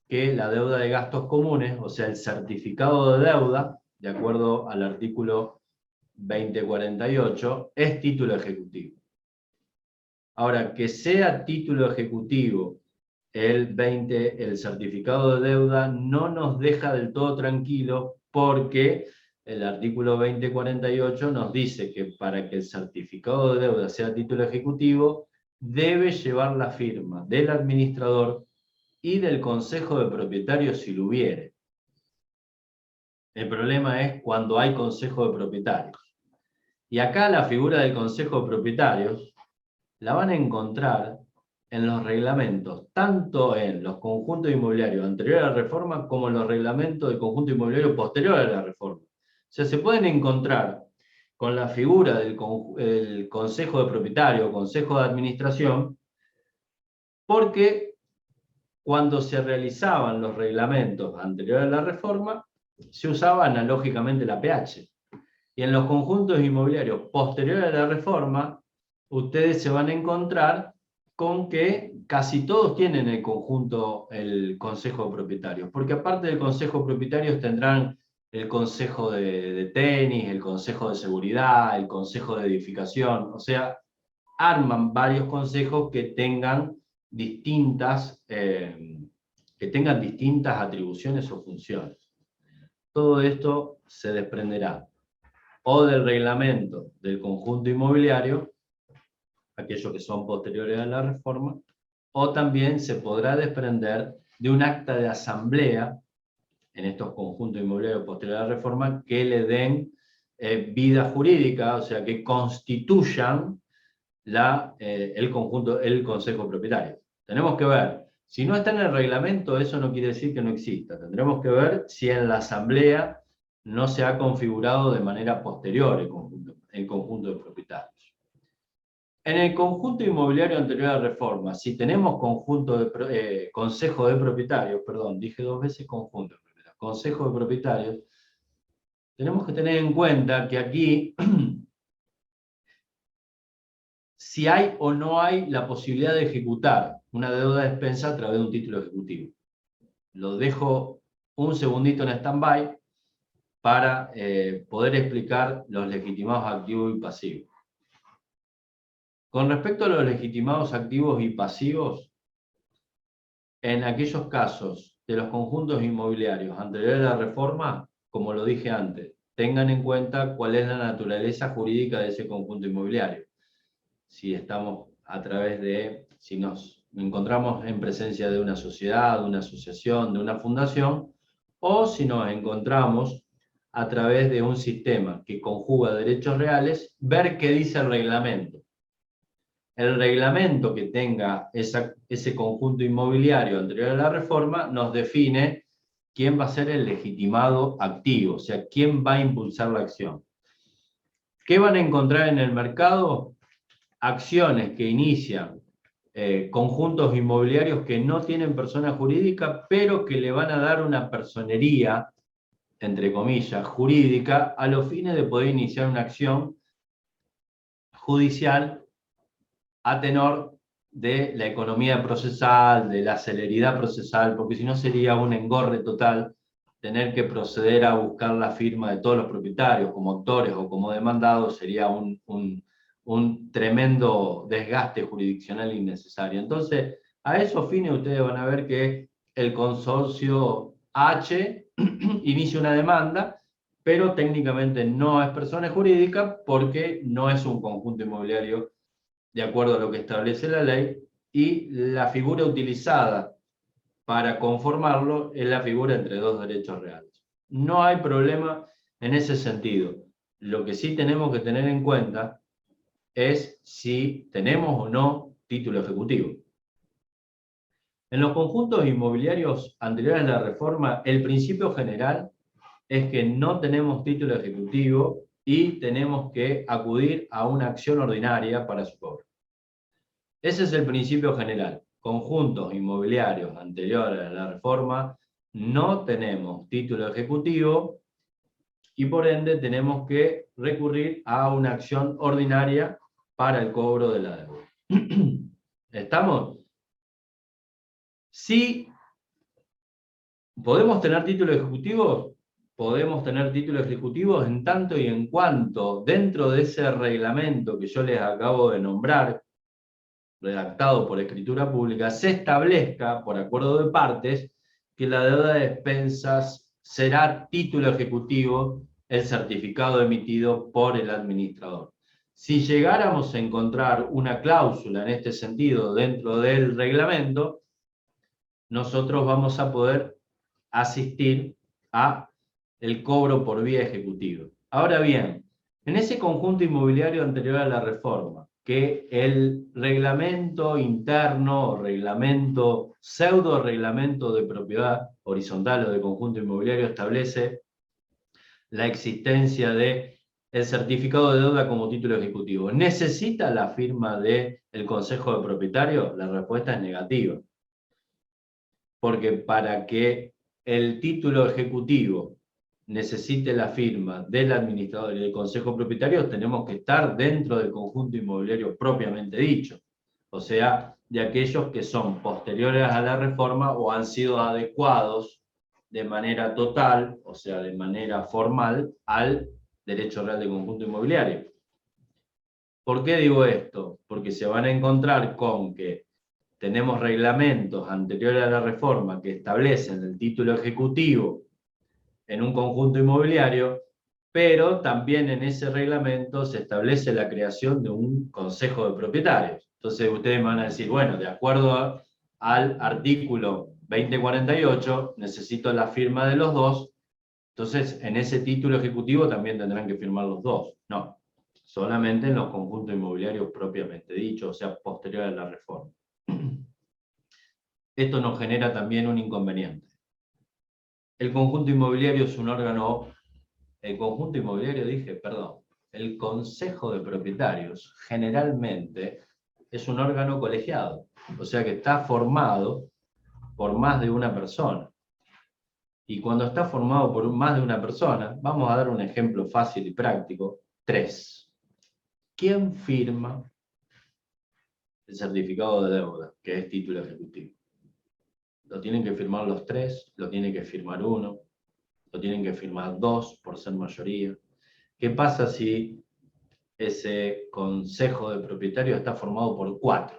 que la deuda de gastos comunes, o sea, el certificado de deuda, de acuerdo al artículo 2048, es título ejecutivo. Ahora, que sea título ejecutivo el certificado de deuda no nos deja del todo tranquilos porque el artículo 2048 nos dice que para que el certificado de deuda sea título ejecutivo debe llevar la firma del administrador y del consejo de propietarios si lo hubiere. El problema es cuando hay consejo de propietarios. Y acá la figura del consejo de propietarios la van a encontrar en los reglamentos, tanto en los conjuntos inmobiliarios anteriores a la reforma como en los reglamentos del conjunto inmobiliario posterior a la reforma. O sea, se pueden encontrar con la figura del consejo de propietarios, consejo de administración, porque cuando se realizaban los reglamentos anteriores a la reforma, se usaba analógicamente la PH. Y en los conjuntos inmobiliarios posteriores a la reforma, ustedes se van a encontrar con que casi todos tienen el consejo de propietarios, porque aparte del consejo de propietarios tendrán el consejo de tenis, el consejo de seguridad, el consejo de edificación, o sea, arman varios consejos que tengan distintas atribuciones o funciones. Todo esto se desprenderá o del reglamento del conjunto inmobiliario, aquellos que son posteriores a la reforma, o también se podrá desprender de un acta de asamblea en estos conjuntos inmobiliarios posteriores a la reforma que le den vida jurídica, o sea, que constituyan el consejo propietario. Tenemos que ver Si no está en el reglamento, eso no quiere decir que no exista. Tendremos que ver si en la asamblea no se ha configurado de manera posterior el conjunto de propietarios. En el conjunto inmobiliario anterior a la reforma, si tenemos consejo de propietarios, perdón, dije 2 veces conjunto de propietarios, consejo de propietarios, tenemos que tener en cuenta que aquí si hay o no hay la posibilidad de ejecutar una deuda de expensa a través de un título ejecutivo. Lo dejo un segundito en stand-by para poder explicar los legitimados activos y pasivos. Con respecto a los legitimados activos y pasivos, en aquellos casos de los conjuntos inmobiliarios anteriores a la reforma, como lo dije antes, tengan en cuenta cuál es la naturaleza jurídica de ese conjunto inmobiliario. Si estamos si nos encontramos en presencia de una sociedad, de una asociación, de una fundación, o si nos encontramos a través de un sistema que conjuga derechos reales, ver qué dice el reglamento. El reglamento que tenga ese conjunto inmobiliario anterior a la reforma nos define quién va a ser el legitimado activo, o sea, quién va a impulsar la acción. ¿Qué van a encontrar en el mercado? Acciones que inician conjuntos inmobiliarios que no tienen persona jurídica, pero que le van a dar una personería, entre comillas, jurídica, a los fines de poder iniciar una acción judicial a tenor de la economía procesal, de la celeridad procesal, porque si no sería un engorre total tener que proceder a buscar la firma de todos los propietarios como autores o como demandados, sería un tremendo desgaste jurisdiccional innecesario. Entonces, a esos fines ustedes van a ver que el consorcio H inicia una demanda, pero técnicamente no es persona jurídica porque no es un conjunto inmobiliario de acuerdo a lo que establece la ley, y la figura utilizada para conformarlo es la figura entre dos derechos reales. No hay problema en ese sentido. Lo que sí tenemos que tener en cuenta es si tenemos o no título ejecutivo. En los conjuntos inmobiliarios anteriores a la reforma, el principio general es que no tenemos título ejecutivo y tenemos que acudir a una acción ordinaria para su cobro. Ese es el principio general. Conjuntos inmobiliarios anteriores a la reforma no tenemos título ejecutivo y por ende tenemos que recurrir a una acción ordinaria para el cobro de la deuda. ¿Estamos? Sí, ¿podemos tener títulos ejecutivos? Podemos tener títulos ejecutivos en tanto y en cuanto dentro de ese reglamento que yo les acabo de nombrar, redactado por escritura pública, se establezca por acuerdo de partes que la deuda de expensas será título ejecutivo el certificado emitido por el administrador. Si llegáramos a encontrar una cláusula en este sentido dentro del reglamento, nosotros vamos a poder asistir a el cobro por vía ejecutiva. Ahora bien, en ese conjunto inmobiliario anterior a la reforma, que el reglamento interno o reglamento, pseudo reglamento de propiedad horizontal o de conjunto inmobiliario establece la existencia de el certificado de deuda como título ejecutivo. ¿Necesita la firma del Consejo de Propietarios? La respuesta es negativa. Porque para que el título ejecutivo necesite la firma del administrador y del consejo propietario, tenemos que estar dentro del conjunto inmobiliario propiamente dicho, o sea, de aquellos que son posteriores a la reforma o han sido adecuados de manera total, o sea, de manera formal, al derecho real de conjunto inmobiliario. ¿Por qué digo esto? Porque se van a encontrar con que tenemos reglamentos anteriores a la reforma que establecen el título ejecutivo en un conjunto inmobiliario, pero también en ese reglamento se establece la creación de un consejo de propietarios. Entonces ustedes me van a decir, bueno, de acuerdo al artículo 2048, necesito la firma de los dos, entonces en ese título ejecutivo también tendrán que firmar los dos. No, solamente en los conjuntos inmobiliarios propiamente dichos, o sea, posterior a la reforma. esto nos genera también un inconveniente. El conjunto inmobiliario es un órgano, el conjunto inmobiliario dije, perdón, el consejo de propietarios generalmente es un órgano colegiado, o sea que está formado por más de una persona. Y cuando está formado por más de una persona, vamos a dar un ejemplo fácil y práctico, 3. ¿Quién firma el certificado de deuda, que es título ejecutivo? Lo tienen que firmar los 3, lo tiene que firmar uno, lo tienen que firmar 2 por ser mayoría. ¿Qué pasa si ese consejo de propietarios está formado por 4?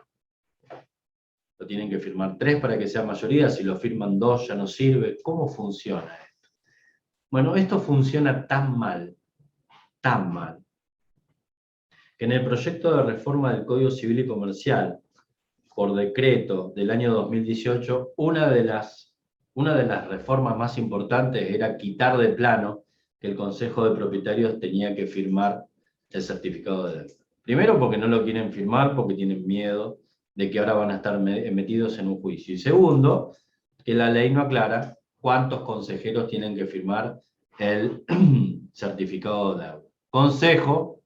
Lo tienen que firmar 3 para que sea mayoría, si lo firman 2 ya no sirve. ¿Cómo funciona esto? Bueno, esto funciona tan mal, que en el proyecto de reforma del Código Civil y Comercial, por decreto del año 2018, una de las reformas más importantes era quitar de plano que el Consejo de Propietarios tenía que firmar el certificado de deuda. Primero porque no lo quieren firmar, porque tienen miedo de que ahora van a estar metidos en un juicio. Y segundo, que la ley no aclara cuántos consejeros tienen que firmar el certificado de deuda. Consejo,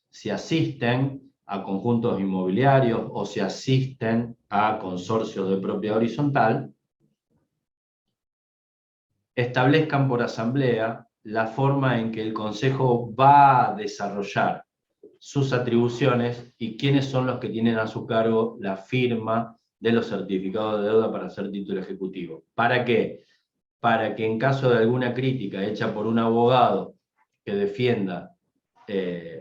si asisten a conjuntos inmobiliarios o si asisten a consorcios de propiedad horizontal, establezcan por asamblea la forma en que el Consejo va a desarrollar sus atribuciones y quiénes son los que tienen a su cargo la firma de los certificados de deuda para hacer título ejecutivo. ¿Para qué? Para que en caso de alguna crítica hecha por un abogado que defienda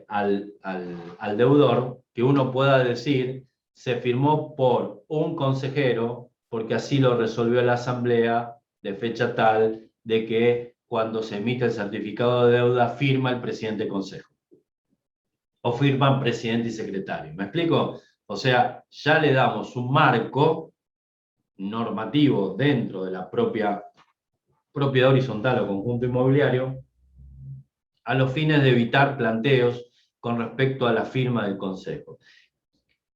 al deudor, que uno pueda decir, se firmó por un consejero, porque así lo resolvió la asamblea de fecha tal, de que cuando se emite el certificado de deuda firma el presidente del consejo. O firman presidente y secretario. ¿Me explico? O sea, ya le damos un marco normativo dentro de la propia propiedad horizontal o conjunto inmobiliario a los fines de evitar planteos con respecto a la firma del consejo.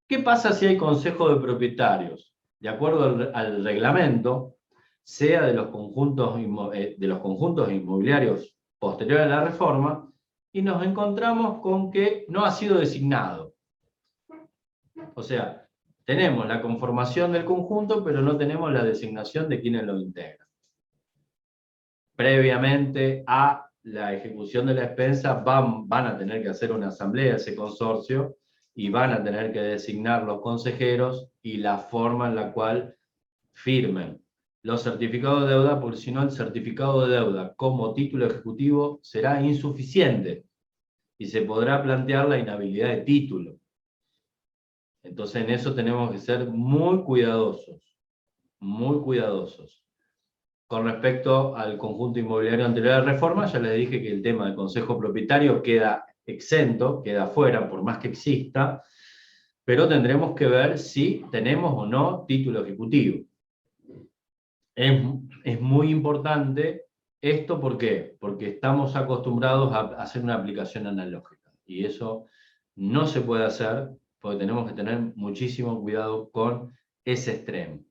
¿Qué pasa si hay consejo de propietarios? De acuerdo al reglamento, sea de los conjuntos inmobiliarios posteriores a la reforma, y nos encontramos con que no ha sido designado. O sea, tenemos la conformación del conjunto, pero no tenemos la designación de quienes lo integran. Previamente a la ejecución de la expensa van a tener que hacer una asamblea ese consorcio y van a tener que designar los consejeros y la forma en la cual firmen los certificados de deuda, porque si no el certificado de deuda como título ejecutivo será insuficiente y se podrá plantear la inhabilidad de título. Entonces en eso tenemos que ser muy cuidadosos, muy cuidadosos. Con respecto al conjunto inmobiliario anterior a la reforma, ya les dije que el tema del consejo propietario queda exento, queda fuera, por más que exista, pero tendremos que ver si tenemos o no título ejecutivo. Es muy importante esto, ¿por qué? Porque estamos acostumbrados a hacer una aplicación analógica, y eso no se puede hacer, porque tenemos que tener muchísimo cuidado con ese extremo.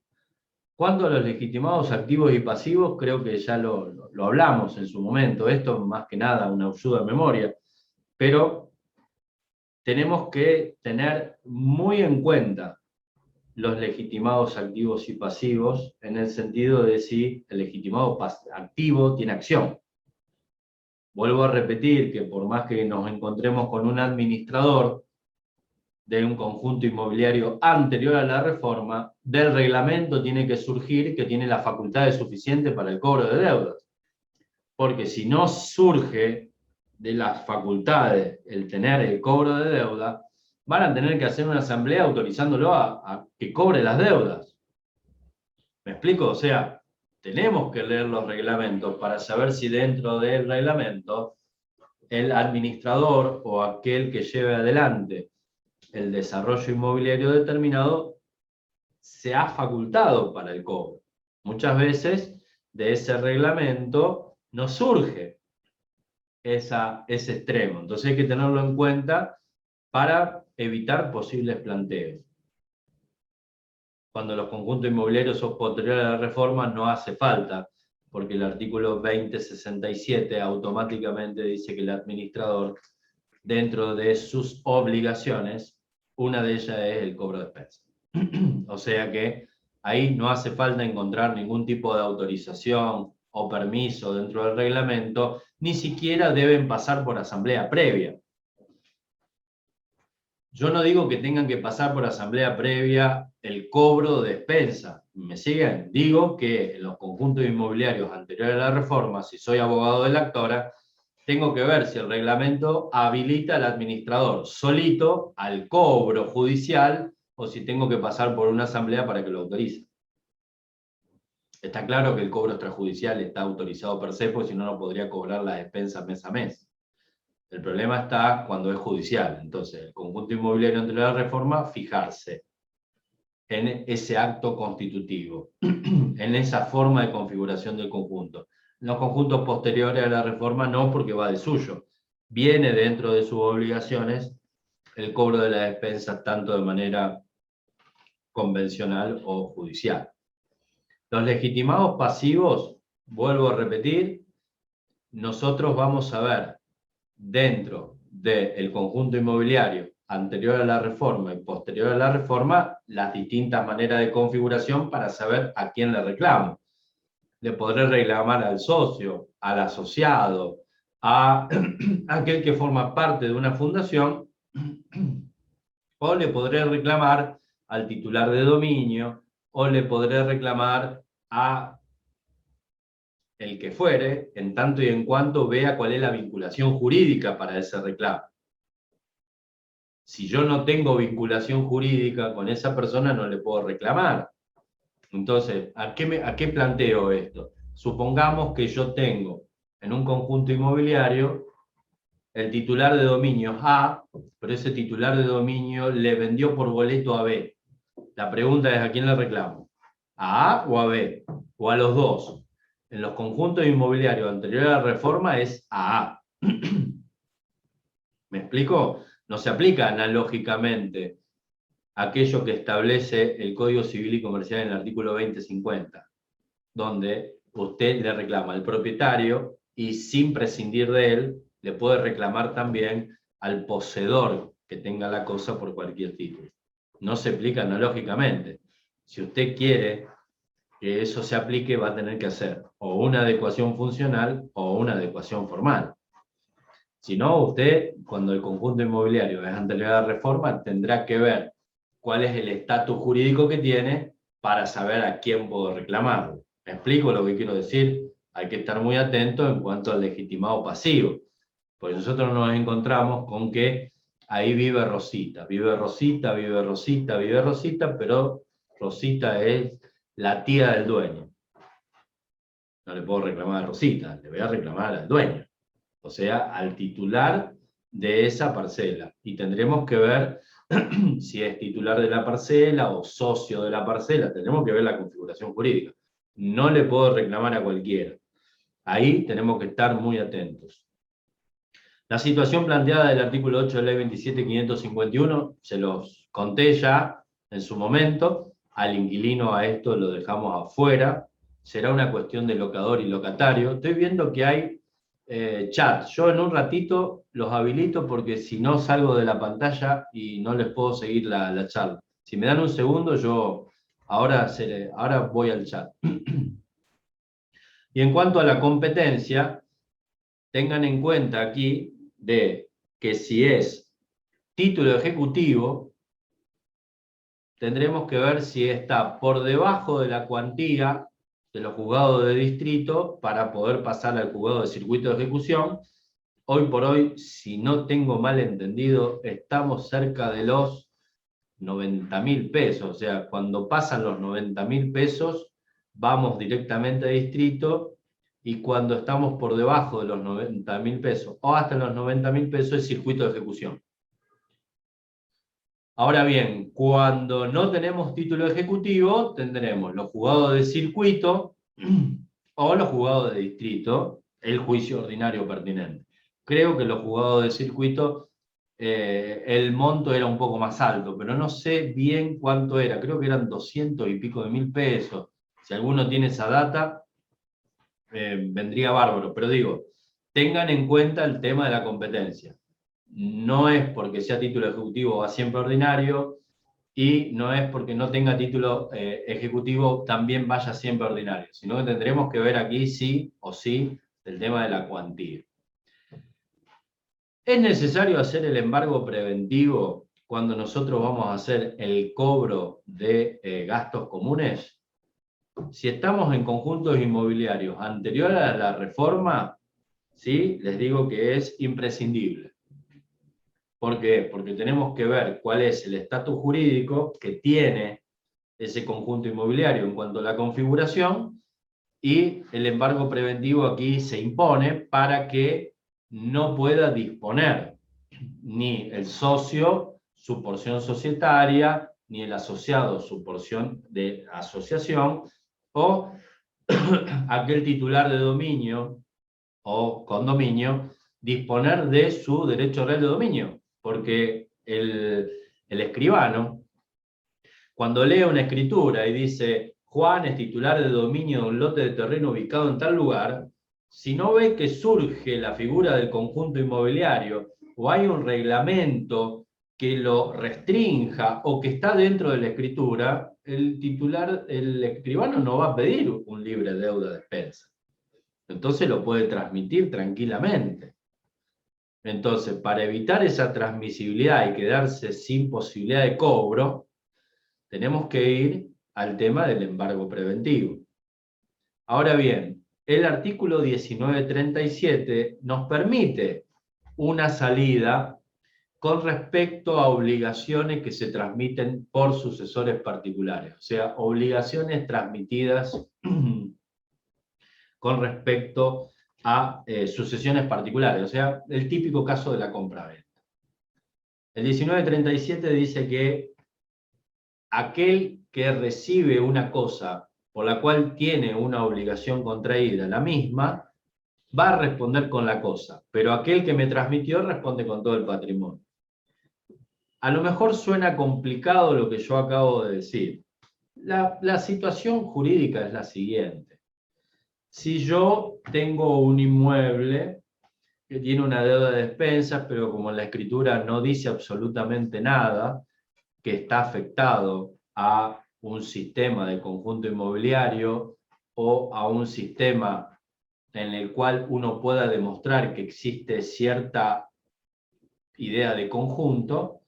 Cuanto a los legitimados activos y pasivos, creo que ya lo hablamos en su momento, esto más que nada una ayuda de memoria, pero tenemos que tener muy en cuenta los legitimados activos y pasivos en el sentido de si el legitimado activo tiene acción. Vuelvo a repetir que por más que nos encontremos con un administrador de un conjunto inmobiliario anterior a la reforma, del reglamento tiene que surgir que tiene las facultades suficientes para el cobro de deudas. Porque si no surge de las facultades el tener el cobro de deuda, van a tener que hacer una asamblea autorizándolo a que cobre las deudas. ¿Me explico? O sea, tenemos que leer los reglamentos para saber si dentro del reglamento el administrador o aquel que lleve adelante el desarrollo inmobiliario determinado se ha facultado para el cobro. Muchas veces de ese reglamento no surge ese extremo. Entonces hay que tenerlo en cuenta para evitar posibles planteos. Cuando los conjuntos inmobiliarios son posteriores a la reforma no hace falta, porque el artículo 2067 automáticamente dice que el administrador, dentro de sus obligaciones, una de ellas es el cobro de expensas. O sea que ahí no hace falta encontrar ningún tipo de autorización o permiso dentro del reglamento, ni siquiera deben pasar por asamblea previa. Yo no digo que tengan que pasar por asamblea previa el cobro de expensa. ¿Me siguen? Digo que en los conjuntos inmobiliarios anteriores a la reforma, si soy abogado de la actora, tengo que ver si el reglamento habilita al administrador solito al cobro judicial o si tengo que pasar por una asamblea para que lo autorice. Está claro que el cobro extrajudicial está autorizado per se, porque si no, no podría cobrar las expensas mes a mes. El problema está cuando es judicial. Entonces, el conjunto inmobiliario anterior a la reforma, fijarse en ese acto constitutivo, en esa forma de configuración del conjunto. En los conjuntos posteriores a la reforma no, porque va de suyo. Viene dentro de sus obligaciones el cobro de las expensas tanto de manera convencional o judicial. Los legitimados pasivos, vuelvo a repetir, nosotros vamos a ver dentro del conjunto inmobiliario anterior a la reforma y posterior a la reforma las distintas maneras de configuración para saber a quién le reclamo. Le podré reclamar al socio, al asociado, a aquel que forma parte de una fundación, o le podré reclamar al titular de dominio, o le podré reclamar a el que fuere, en tanto y en cuanto vea cuál es la vinculación jurídica para ese reclamo. Si yo no tengo vinculación jurídica con esa persona, no le puedo reclamar. Entonces, ¿a qué planteo esto? Supongamos que yo tengo en un conjunto inmobiliario el titular de dominio A, pero ese titular de dominio le vendió por boleto a B. La pregunta es, ¿a quién le reclamo? ¿A A o a B? ¿O a los dos? En los conjuntos inmobiliarios anteriores a la reforma es a A. ¿Me explico? No se aplica analógicamente aquello que establece el Código Civil y Comercial en el artículo 2050, donde usted le reclama al propietario y sin prescindir de él, le puede reclamar también al poseedor que tenga la cosa por cualquier título. No se aplica analógicamente. Si usted quiere que eso se aplique, va a tener que hacer o una adecuación funcional o una adecuación formal. Si no, usted, cuando el conjunto inmobiliario es anterior a la reforma, tendrá que ver cuál es el estatus jurídico que tiene para saber a quién puedo reclamarlo. ¿Me explico lo que quiero decir? Hay que estar muy atento en cuanto al legitimado pasivo, porque nosotros nos encontramos con que ahí vive Rosita, vive Rosita, vive Rosita, vive Rosita, pero Rosita es la tía del dueño. No le puedo reclamar a Rosita, le voy a reclamar al dueño, o sea, al titular de esa parcela. Y tendremos que ver si es titular de la parcela o socio de la parcela, tendremos que ver la configuración jurídica. No le puedo reclamar a cualquiera. Ahí tenemos que estar muy atentos. La situación planteada del artículo 8 de la ley 27.551, se los conté ya en su momento, al inquilino a esto lo dejamos afuera, será una cuestión de locador y locatario. Estoy viendo que hay chat, yo en un ratito los habilito porque si no salgo de la pantalla y no les puedo seguir la charla. Si me dan un segundo, yo ahora voy al chat. Y en cuanto a la competencia, tengan en cuenta aquí de que si es título ejecutivo, tendremos que ver si está por debajo de la cuantía de los juzgados de distrito para poder pasar al juzgado de circuito de ejecución. Hoy por hoy, si no tengo mal entendido, estamos cerca de los 90.000 pesos. O sea, cuando pasan los 90.000 pesos, vamos directamente a distrito, y cuando estamos por debajo de los 90.000 pesos o hasta los 90.000 pesos es circuito de ejecución. Ahora bien, cuando no tenemos título ejecutivo, tendremos los juzgados de circuito o los juzgados de distrito, el juicio ordinario pertinente. Creo que los juzgados de circuito el monto era un poco más alto, pero no sé bien cuánto era, creo que eran 200 y pico de mil pesos. Si alguno tiene esa data, vendría bárbaro, pero digo, tengan en cuenta el tema de la competencia. No es porque sea título ejecutivo va siempre ordinario, y no es porque no tenga título ejecutivo también vaya siempre ordinario, sino que tendremos que ver aquí sí o sí el tema de la cuantía. ¿Es necesario hacer el embargo preventivo cuando nosotros vamos a hacer el cobro de gastos comunes? Si estamos en conjuntos inmobiliarios anterior a la reforma, ¿sí? Les digo que es imprescindible. ¿Por qué? Porque tenemos que ver cuál es el estatus jurídico que tiene ese conjunto inmobiliario en cuanto a la configuración, y el embargo preventivo aquí se impone para que no pueda disponer ni el socio su porción societaria, ni el asociado su porción de asociación, o aquel titular de dominio o condominio disponer de su derecho real de dominio, porque el escribano, cuando lee una escritura y dice Juan es titular de dominio de un lote de terreno ubicado en tal lugar, si no ve que surge la figura del conjunto inmobiliario o hay un reglamento que lo restrinja o que está dentro de la escritura, el titular, el escribano no va a pedir un libre deuda de expensa. Entonces lo puede transmitir tranquilamente. Entonces, para evitar esa transmisibilidad y quedarse sin posibilidad de cobro, tenemos que ir al tema del embargo preventivo. Ahora bien, el artículo 1937 nos permite una salida con respecto a obligaciones que se transmiten por sucesores particulares, o sea, obligaciones transmitidas con respecto a sucesiones particulares, o sea, el típico caso de la compraventa. El 1937 dice que aquel que recibe una cosa por la cual tiene una obligación contraída, la misma, va a responder con la cosa, pero aquel que me transmitió responde con todo el patrimonio. A lo mejor suena complicado lo que yo acabo de decir. La situación jurídica es la siguiente. Si yo tengo un inmueble que tiene una deuda de expensas, pero como la escritura no dice absolutamente nada, que está afectado a un sistema de conjunto inmobiliario o a un sistema en el cual uno pueda demostrar que existe cierta idea de conjunto,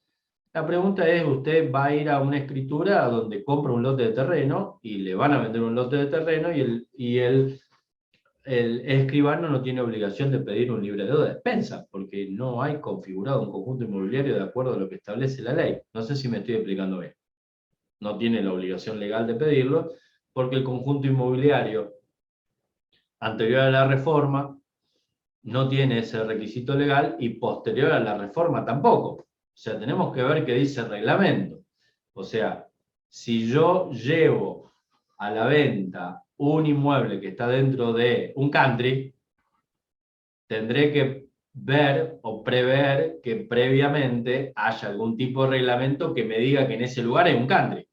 la pregunta es, usted va a ir a una escritura donde compra un lote de terreno y le van a vender un lote de terreno y el escribano no tiene obligación de pedir un libre deuda de expensa, porque no hay configurado un conjunto inmobiliario de acuerdo a lo que establece la ley. No sé si me estoy explicando bien. No tiene la obligación legal de pedirlo, porque el conjunto inmobiliario anterior a la reforma no tiene ese requisito legal y posterior a la reforma tampoco. O sea, tenemos que ver qué dice el reglamento. O sea, si yo llevo a la venta un inmueble que está dentro de un country, tendré que ver o prever que previamente haya algún tipo de reglamento que me diga que en ese lugar hay un country.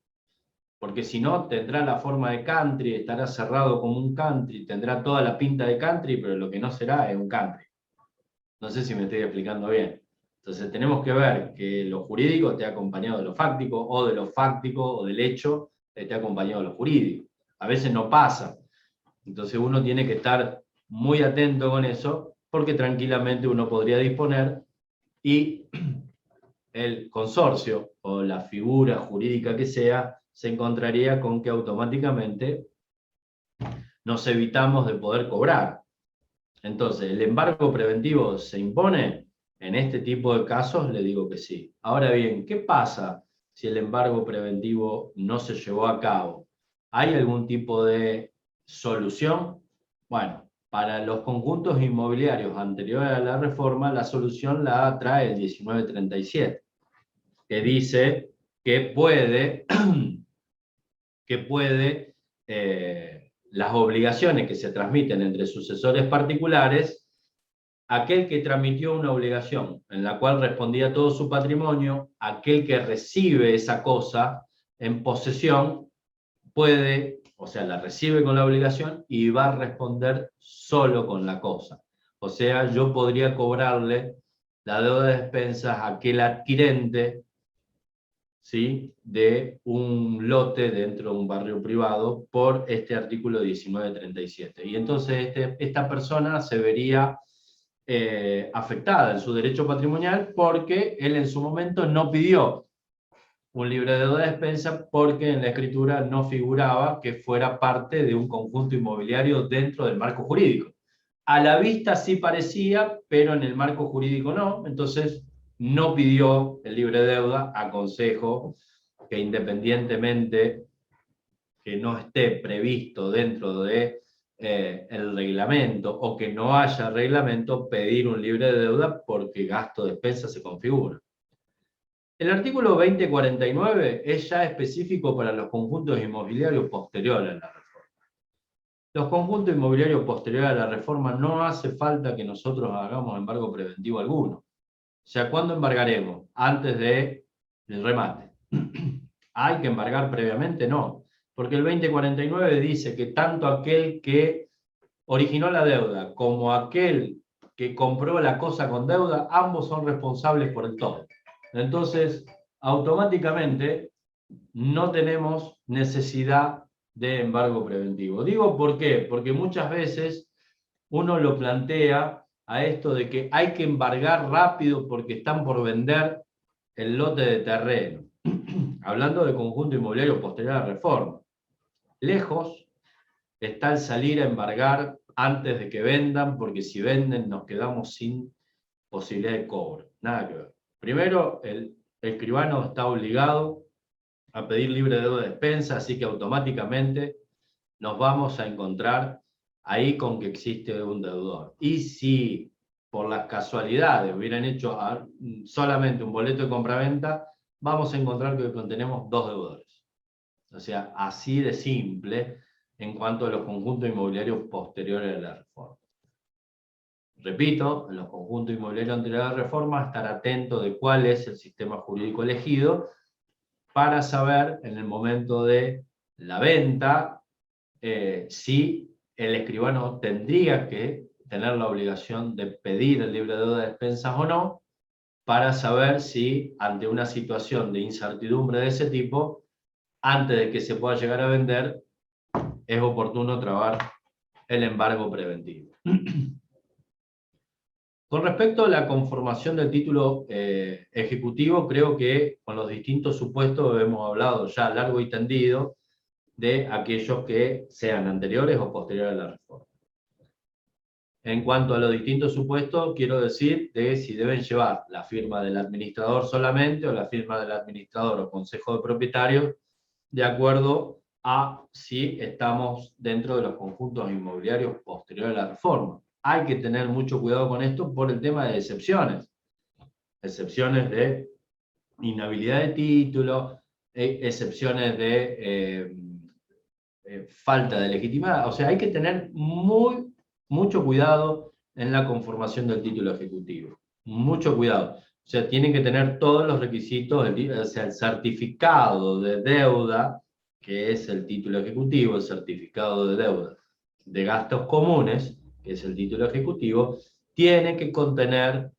Porque si no, tendrá la forma de country, estará cerrado como un country, tendrá toda la pinta de country, pero lo que no será es un country. No sé si me estoy explicando bien. Entonces tenemos que ver que lo jurídico esté acompañado de lo fáctico, o de lo fáctico o del hecho esté acompañado de lo jurídico. A veces no pasa. Entonces uno tiene que estar muy atento con eso, porque tranquilamente uno podría disponer y el consorcio o la figura jurídica que sea se encontraría con que automáticamente nos evitamos de poder cobrar. Entonces, ¿el embargo preventivo se impone? En este tipo de casos le digo que sí. Ahora bien, ¿qué pasa si el embargo preventivo no se llevó a cabo? ¿Hay algún tipo de solución? Bueno, para los conjuntos inmobiliarios anteriores a la reforma, la solución la trae el 1937, que dice que las obligaciones que se transmiten entre sucesores particulares aquel que tramitió una obligación en la cual respondía todo su patrimonio, aquel que recibe esa cosa en posesión, puede, o sea, la recibe con la obligación y va a responder solo con la cosa. O sea, yo podría cobrarle la deuda de despensas a aquel adquirente, ¿sí?, de un lote dentro de un barrio privado por este artículo 1937. Y entonces esta persona se vería afectada en su derecho patrimonial porque él en su momento no pidió un libre de deuda de despensa porque en la escritura no figuraba que fuera parte de un conjunto inmobiliario dentro del marco jurídico. A la vista sí parecía, pero en el marco jurídico no, entonces no pidió el libre de deuda. Aconsejo que independientemente que no esté previsto dentro de el reglamento o que no haya reglamento, pedir un libre de deuda porque gasto de despensa se configura. El artículo 2049 es ya específico para los conjuntos inmobiliarios posteriores a la reforma. Los conjuntos inmobiliarios posteriores a la reforma no hace falta que nosotros hagamos embargo preventivo alguno. O sea, ¿cuándo embargaremos? Antes del remate. ¿Hay que embargar previamente? No. Porque el 2049 dice que tanto aquel que originó la deuda como aquel que compró la cosa con deuda, ambos son responsables por el todo. Entonces, automáticamente no tenemos necesidad de embargo preventivo. Digo, ¿por qué? Porque muchas veces uno lo plantea a esto de que hay que embargar rápido porque están por vender el lote de terreno. Hablando de conjunto inmobiliario posterior a la reforma. Lejos está el salir a embargar antes de que vendan, porque si venden nos quedamos sin posibilidad de cobro. Nada que ver. Primero, el escribano está obligado a pedir libre de deuda de despensa, así que automáticamente nos vamos a encontrar ahí con que existe un deudor. Y si por las casualidades hubieran hecho solamente un boleto de compraventa, vamos a encontrar que contenemos dos deudores. O sea, así de simple en cuanto a los conjuntos inmobiliarios posteriores a la reforma. Repito, en los conjuntos inmobiliarios anteriores a la reforma, estar atento de cuál es el sistema jurídico elegido para saber en el momento de la venta si el escribano tendría que tener la obligación de pedir el libre de deuda de despensas o no, para saber si ante una situación de incertidumbre de ese tipo, antes de que se pueda llegar a vender, es oportuno trabar el embargo preventivo. Con respecto a la conformación del título ejecutivo, creo que con los distintos supuestos hemos hablado ya largo y tendido de aquellos que sean anteriores o posteriores a la reforma. En cuanto a los distintos supuestos, quiero decir de si deben llevar la firma del administrador solamente o la firma del administrador o consejo de propietarios, de acuerdo a si estamos dentro de los conjuntos inmobiliarios posteriores a la reforma. Hay que tener mucho cuidado con esto por el tema de excepciones. Excepciones de inhabilidad de título, excepciones de falta de legitimidad. O sea, hay que tener mucho cuidado en la conformación del título ejecutivo. Mucho cuidado. O sea, tienen que tener todos los requisitos, o sea, el certificado de deuda, que es el título ejecutivo, el certificado de deuda de gastos comunes, que es el título ejecutivo, tiene que contener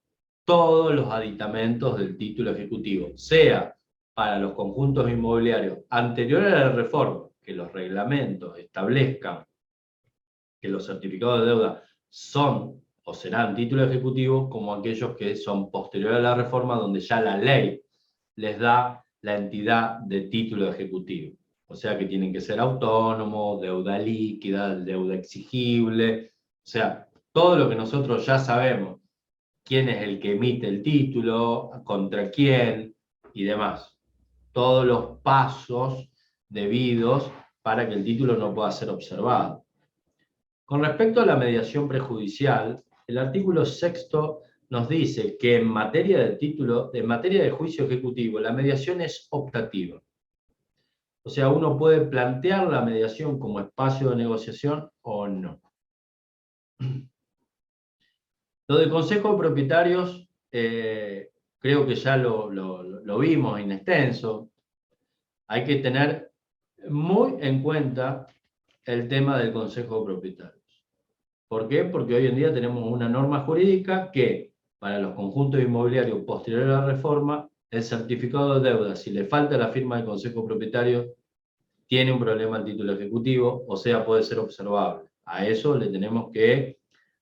todos los aditamentos del título ejecutivo, sea para los conjuntos inmobiliarios anteriores a la reforma, que los reglamentos establezcan que los certificados de deuda son o serán títulos ejecutivos, como aquellos que son posteriores a la reforma, donde ya la ley les da la entidad de título ejecutivo. O sea que tienen que ser autónomos, deuda líquida, deuda exigible, o sea, todo lo que nosotros ya sabemos, quién es el que emite el título, contra quién y demás. Todos los pasos debidos para que el título no pueda ser observado. Con respecto a la mediación prejudicial, el artículo 6º nos dice que en materia de título, en materia de juicio ejecutivo, la mediación es optativa. O sea, uno puede plantear la mediación como espacio de negociación o no. Lo del Consejo de Propietarios, creo que ya lo vimos en extenso. Hay que tener muy en cuenta el tema del Consejo de Propietarios. ¿Por qué? Porque hoy en día tenemos una norma jurídica que, para los conjuntos inmobiliarios posteriores a la reforma, el certificado de deuda, si le falta la firma del Consejo de Propietarios, tiene un problema al título ejecutivo, o sea, puede ser observable. A eso le tenemos que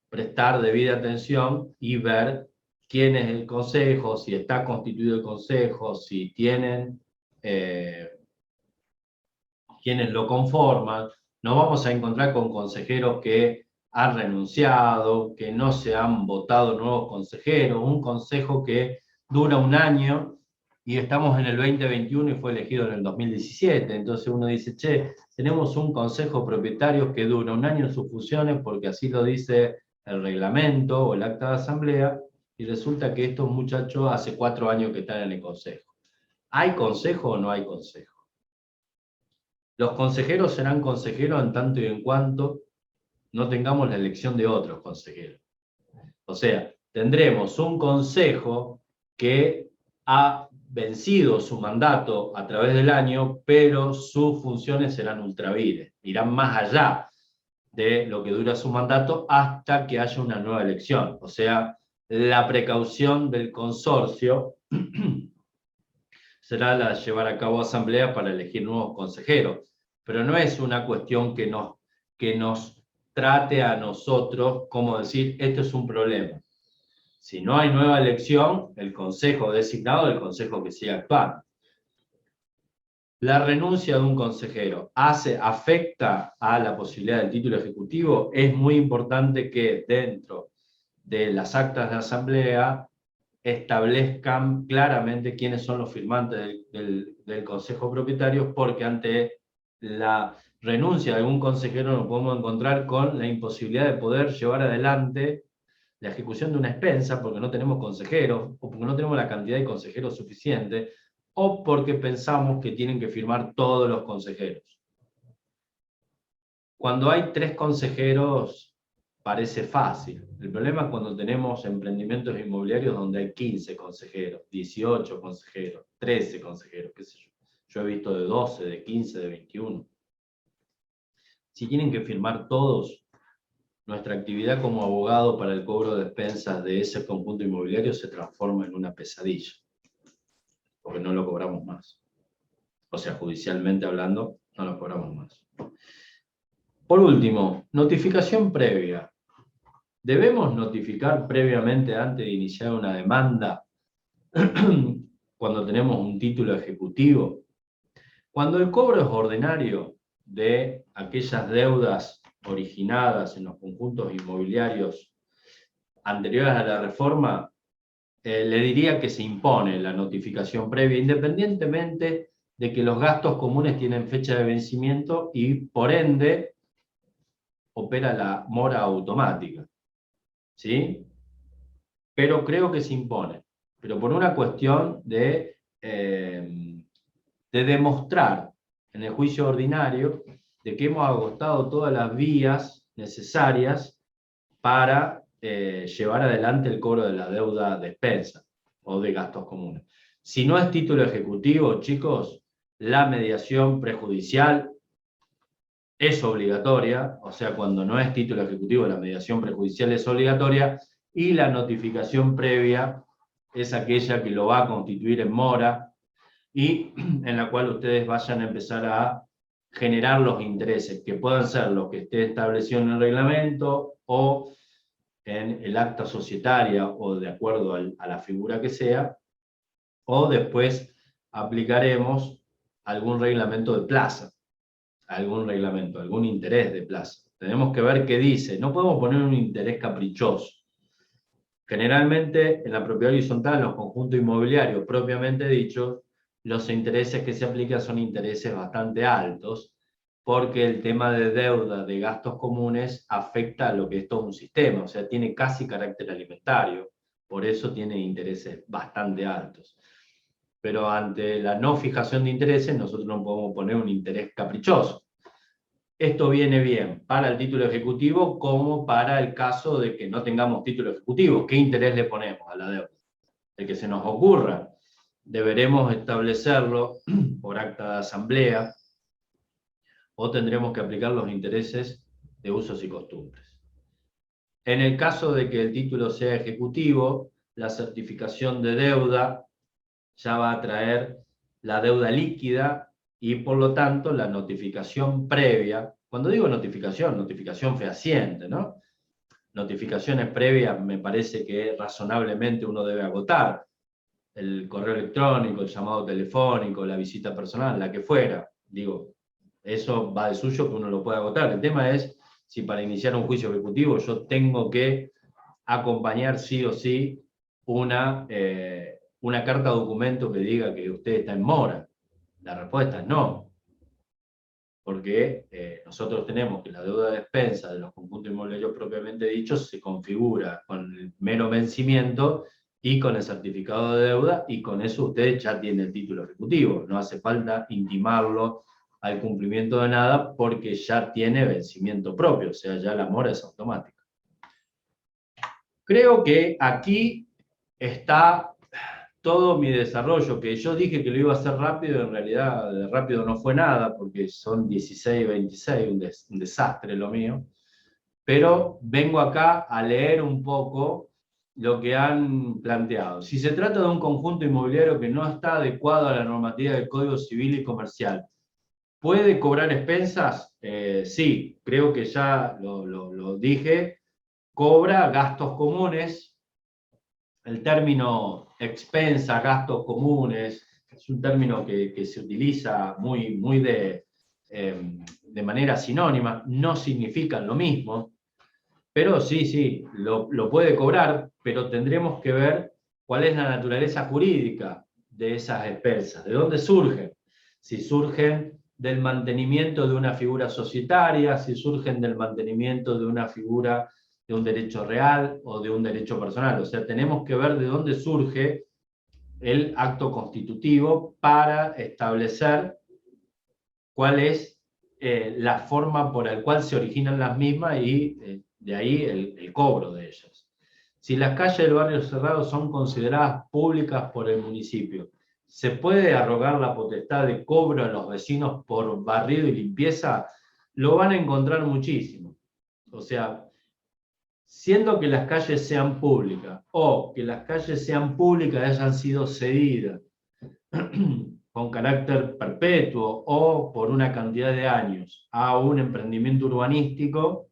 prestar debida atención y ver quién es el consejo, si está constituido el consejo, si tienen quienes lo conforman. Nos vamos a encontrar con consejeros que han renunciado, que no se han votado nuevos consejeros, un consejo que dura un año y estamos en el 2021 y fue elegido en el 2017. Entonces uno dice, che, tenemos un consejo propietario que dura un año en sus funciones porque así lo dice el reglamento o el acta de asamblea, y resulta que estos muchachos hace 4 años que están en el consejo. ¿Hay consejo o no hay consejo? Los consejeros serán consejeros en tanto y en cuanto no tengamos la elección de otros consejeros. O sea, tendremos un consejo que ha vencido su mandato a través del año, pero sus funciones serán ultravires, irán más allá de lo que dura su mandato hasta que haya una nueva elección. O sea, la precaución del consorcio será la de llevar a cabo asamblea para elegir nuevos consejeros. Pero no es una cuestión que nos trate a nosotros como decir, esto es un problema. Si no hay nueva elección, el consejo designado es el consejo que sigue actuando. La renuncia de un consejero afecta a la posibilidad del título ejecutivo. Es muy importante que dentro de las actas de asamblea establezcan claramente quiénes son los firmantes del Consejo Propietario, porque ante la renuncia de algún consejero nos podemos encontrar con la imposibilidad de poder llevar adelante la ejecución de una expensa porque no tenemos consejeros, o porque no tenemos la cantidad de consejeros suficiente, o porque pensamos que tienen que firmar todos los consejeros. Cuando hay 3 consejeros parece fácil. El problema es cuando tenemos emprendimientos inmobiliarios donde hay 15 consejeros, 18 consejeros, 13 consejeros, qué sé yo. Yo he visto de 12, de 15, de 21. Si tienen que firmar todos, nuestra actividad como abogado para el cobro de expensas de ese conjunto inmobiliario se transforma en una pesadilla, porque no lo cobramos más. O sea, judicialmente hablando, no lo cobramos más. Por último, notificación previa. ¿Debemos notificar previamente antes de iniciar una demanda cuando tenemos un título ejecutivo? Cuando el cobro es ordinario de aquellas deudas originadas en los conjuntos inmobiliarios anteriores a la reforma, le diría que se impone la notificación previa, independientemente de que los gastos comunes tienen fecha de vencimiento y, por ende, opera la mora automática. ¿Sí? Pero creo que se impone. Pero por una cuestión de demostrar en el juicio ordinario de que hemos agotado todas las vías necesarias para llevar adelante el cobro de la deuda de expensa o de gastos comunes. Si no es título ejecutivo, chicos, la mediación prejudicial es obligatoria, o sea, cuando no es título ejecutivo, la mediación prejudicial es obligatoria, y la notificación previa es aquella que lo va a constituir en mora y en la cual ustedes vayan a empezar a generar los intereses, que puedan ser los que esté establecido en el reglamento o en el acta societaria o de acuerdo a la figura que sea, o después aplicaremos algún reglamento de plaza, algún reglamento, algún interés de plaza. Tenemos que ver qué dice. No podemos poner un interés caprichoso. Generalmente, en la propiedad horizontal, en los conjuntos inmobiliarios propiamente dichos, los intereses que se aplican son intereses bastante altos, porque el tema de deuda de gastos comunes afecta a lo que es todo un sistema, o sea, tiene casi carácter alimentario, por eso tiene intereses bastante altos. Pero ante la no fijación de intereses, nosotros no podemos poner un interés caprichoso. esto viene bien para el título ejecutivo como para el caso de que no tengamos título ejecutivo. ¿Qué interés le ponemos a la deuda? El que se nos ocurra. Deberemos establecerlo por acta de asamblea o tendremos que aplicar los intereses de usos y costumbres. En el caso de que el título sea ejecutivo, la certificación de deuda ya va a traer la deuda líquida y por lo tanto la notificación previa. Cuando digo notificación, notificación fehaciente, ¿no? Notificaciones previas me parece que razonablemente uno debe agotar. El correo electrónico, el llamado telefónico, la visita personal, la que fuera. Digo, eso va de suyo que uno lo puede agotar. El tema es si para iniciar un juicio ejecutivo yo tengo que acompañar sí o sí una carta documento que diga que usted está en mora. La respuesta es no. Porque nosotros tenemos que la deuda de despensa de los conjuntos inmobiliarios propiamente dichos se configura con el mero vencimiento y con el certificado de deuda, y con eso usted ya tiene el título ejecutivo. No hace falta intimarlo al cumplimiento de nada porque ya tiene vencimiento propio, o sea, ya la mora es automática. Creo que aquí está todo mi desarrollo, que yo dije que lo iba a hacer rápido, en realidad de rápido no fue nada, porque son 16, 26, un desastre lo mío, pero vengo acá a leer un poco lo que han planteado. Si se trata de un conjunto inmobiliario que no está adecuado a la normativa del Código Civil y Comercial, ¿puede cobrar expensas? Sí, creo que ya lo dije. Cobra gastos comunes. El término expensa, gastos comunes, es un término que se utiliza muy de manera sinónima, no significan lo mismo, pero sí, lo puede cobrar, pero tendremos que ver cuál es la naturaleza jurídica de esas expensas, de dónde surgen. Si surgen del mantenimiento de una figura societaria, si surgen del mantenimiento de una figura de un derecho real o de un derecho personal. O sea, tenemos que ver de dónde surge el acto constitutivo para establecer cuál es la forma por la cual se originan las mismas y de ahí el cobro de ellas. Si las calles del barrio cerrado son consideradas públicas por el municipio, ¿se puede arrogar la potestad de cobro a los vecinos por barrido y limpieza? Lo van a encontrar muchísimo. O sea, siendo que las calles sean públicas o que las calles sean públicas y hayan sido cedidas con carácter perpetuo o por una cantidad de años a un emprendimiento urbanístico,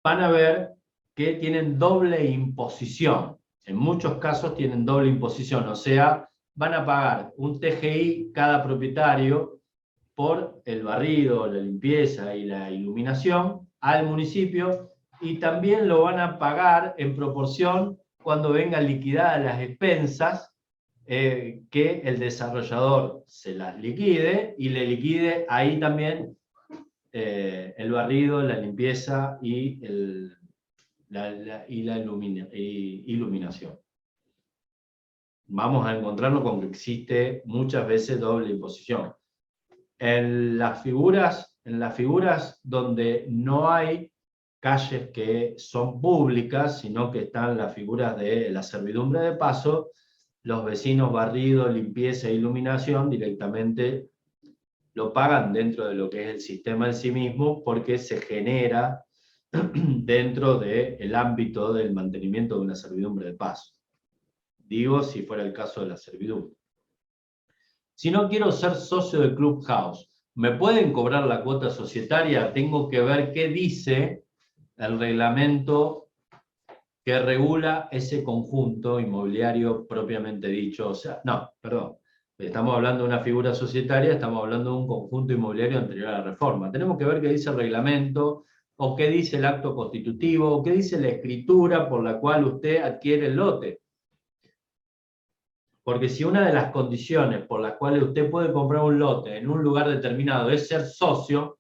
van a ver que tienen doble imposición. En muchos casos tienen doble imposición, o sea, van a pagar un TGI cada propietario por el barrido, la limpieza y la iluminación al municipio, y también lo van a pagar en proporción cuando vengan liquidadas las expensas, que el desarrollador se las liquide y le liquide ahí también el barrido, la limpieza y la iluminación. Vamos a encontrarnos con que existe muchas veces doble imposición. En las figuras donde no hay calles que son públicas, sino que están las figuras de la servidumbre de paso, los vecinos barrido, limpieza e iluminación directamente lo pagan dentro de lo que es el sistema en sí mismo, porque se genera dentro del ámbito del mantenimiento de una servidumbre de paso. Digo, si fuera el caso de la servidumbre. Si no quiero ser socio del Clubhouse, ¿me pueden cobrar la cuota societaria? Tengo que ver qué dice el reglamento que regula ese conjunto inmobiliario propiamente dicho. O sea, no, perdón. Estamos hablando de una figura societaria, estamos hablando de un conjunto inmobiliario anterior a la reforma. Tenemos que ver qué dice el reglamento, o qué dice el acto constitutivo, o qué dice la escritura por la cual usted adquiere el lote. Porque si una de las condiciones por las cuales usted puede comprar un lote en un lugar determinado es ser socio,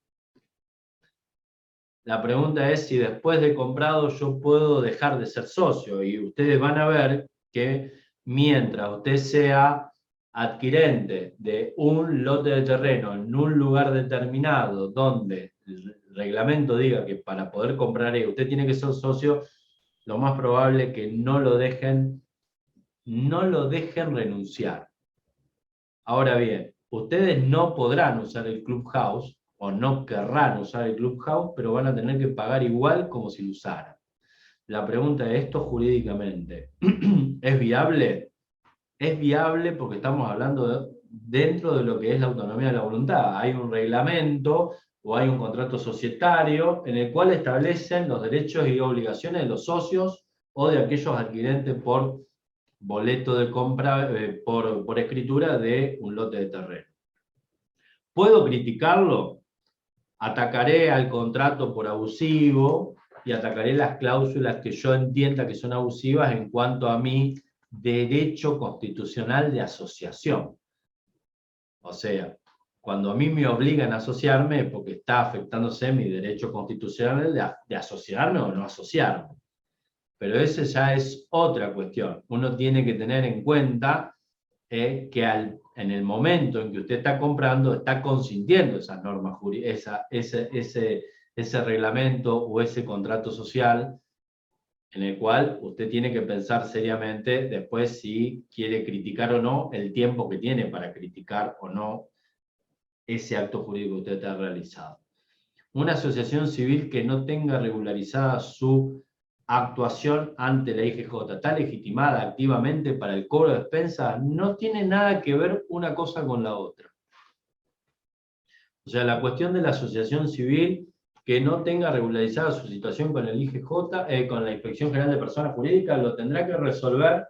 la pregunta es si después de comprado yo puedo dejar de ser socio. Y ustedes van a ver que mientras usted sea adquirente de un lote de terreno en un lugar determinado donde el reglamento diga que para poder comprar usted tiene que ser socio, lo más probable es que no lo dejen renunciar. Ahora bien, ustedes no podrán usar el Clubhouse, o no querrán usar el Clubhouse, pero van a tener que pagar igual como si lo usaran. La pregunta es, ¿esto jurídicamente es viable? Es viable porque estamos hablando dentro de lo que es la autonomía de la voluntad. Hay un reglamento o hay un contrato societario en el cual establecen los derechos y obligaciones de los socios o de aquellos adquirentes por boleto de compra, por escritura de un lote de terreno. ¿Puedo criticarlo? Atacaré al contrato por abusivo y atacaré las cláusulas que yo entienda que son abusivas en cuanto a mi derecho constitucional de asociación. O sea, cuando a mí me obligan a asociarme es porque está afectándose mi derecho constitucional de asociarme o no asociarme. Pero esa ya es otra cuestión. Uno tiene que tener en cuenta que en el momento en que usted está comprando, está consintiendo esas normas jurídicas, ese reglamento o ese contrato social, en el cual usted tiene que pensar seriamente después si quiere criticar o no el tiempo que tiene para criticar o no ese acto jurídico que usted ha realizado. Una asociación civil que no tenga regularizada su actuación ante la IGJ, está legitimada activamente para el cobro de expensas, no tiene nada que ver una cosa con la otra. O sea, la cuestión de la asociación civil que no tenga regularizada su situación con el IGJ, con la Inspección General de Personas Jurídicas, lo tendrá que resolver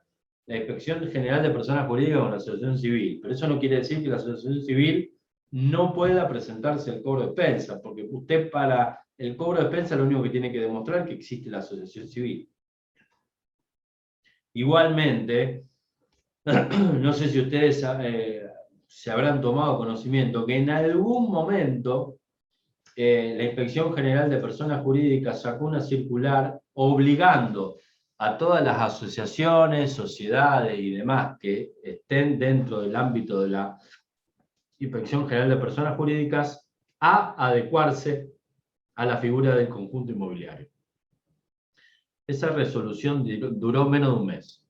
la Inspección General de Personas Jurídicas con la asociación civil. Pero eso no quiere decir que la asociación civil no pueda presentarse el cobro de expensas, porque usted para el cobro de expensas lo único que tiene que demostrar es que existe la asociación civil. Igualmente, no sé si ustedes se habrán tomado conocimiento que en algún momento la Inspección General de Personas Jurídicas sacó una circular obligando a todas las asociaciones, sociedades y demás que estén dentro del ámbito de la Inspección General de Personas Jurídicas a adecuarse a la figura del conjunto inmobiliario. Esa resolución duró menos de un mes.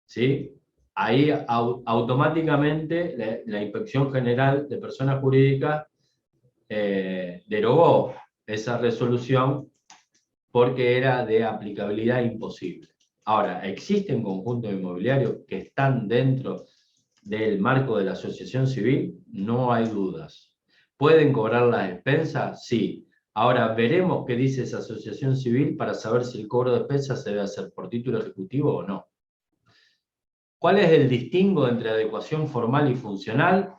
¿Sí? Ahí automáticamente la Inspección General de Personas Jurídicas derogó esa resolución porque era de aplicabilidad imposible. Ahora, ¿existen conjuntos inmobiliarios que están dentro del marco de la asociación civil? No hay dudas. ¿Pueden cobrar las expensas? Sí. Ahora, veremos qué dice esa asociación civil para saber si el cobro de expensas se debe hacer por título ejecutivo o no. ¿Cuál es el distingo entre adecuación formal y funcional?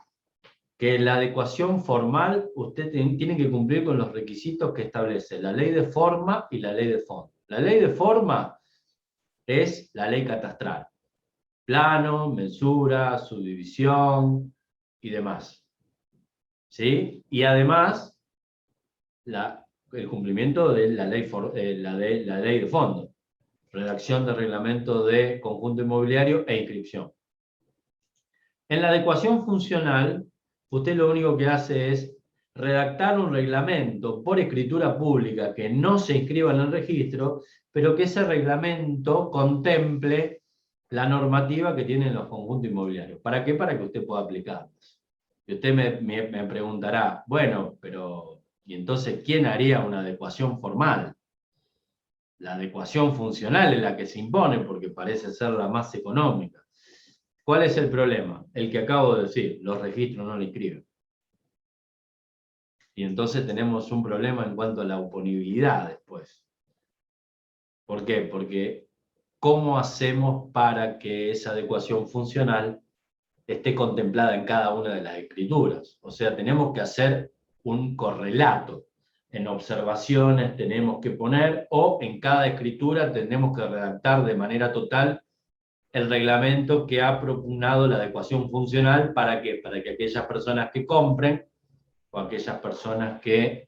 Que la adecuación formal usted tiene que cumplir con los requisitos que establece la ley de forma y la ley de fondo. La ley de forma es la ley catastral. Plano, mensura, subdivisión y demás. ¿Sí? Y además, el cumplimiento de la ley de fondo. Redacción de reglamento de conjunto inmobiliario e inscripción. En la adecuación funcional, usted lo único que hace es redactar un reglamento por escritura pública que no se inscriba en el registro, pero que ese reglamento contemple la normativa que tienen los conjuntos inmobiliarios. ¿Para qué? Para que usted pueda aplicarlos. Y usted me preguntará, bueno, pero ¿y entonces quién haría una adecuación formal? La adecuación funcional es la que se impone porque parece ser la más económica. ¿Cuál es el problema? El que acabo de decir, los registros no lo inscriben. Y entonces tenemos un problema en cuanto a la oponibilidad después. ¿Por qué? Porque ¿cómo hacemos para que esa adecuación funcional esté contemplada en cada una de las escrituras? O sea, tenemos que hacer un correlato. En observaciones tenemos que poner, o en cada escritura tenemos que redactar de manera total el reglamento que ha propugnado la adecuación funcional. ¿Para qué? Para que aquellas personas que compren o aquellas personas que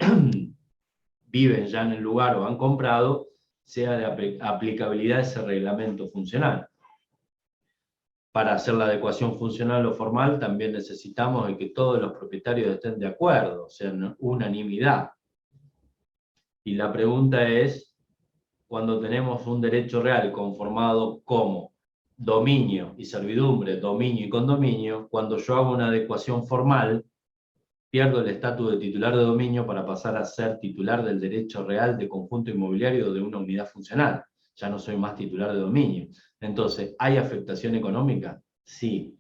viven ya en el lugar o han comprado, sea de aplicabilidad ese reglamento funcional. para hacer la adecuación funcional o formal también necesitamos de que todos los propietarios estén de acuerdo, o sea, unanimidad. Y la pregunta es, cuando tenemos un derecho real conformado como dominio y servidumbre, dominio y condominio, cuando yo hago una adecuación formal, pierdo el estatus de titular de dominio para pasar a ser titular del derecho real de conjunto inmobiliario de una unidad funcional. Ya no soy más titular de dominio. Entonces, ¿hay afectación económica? Sí.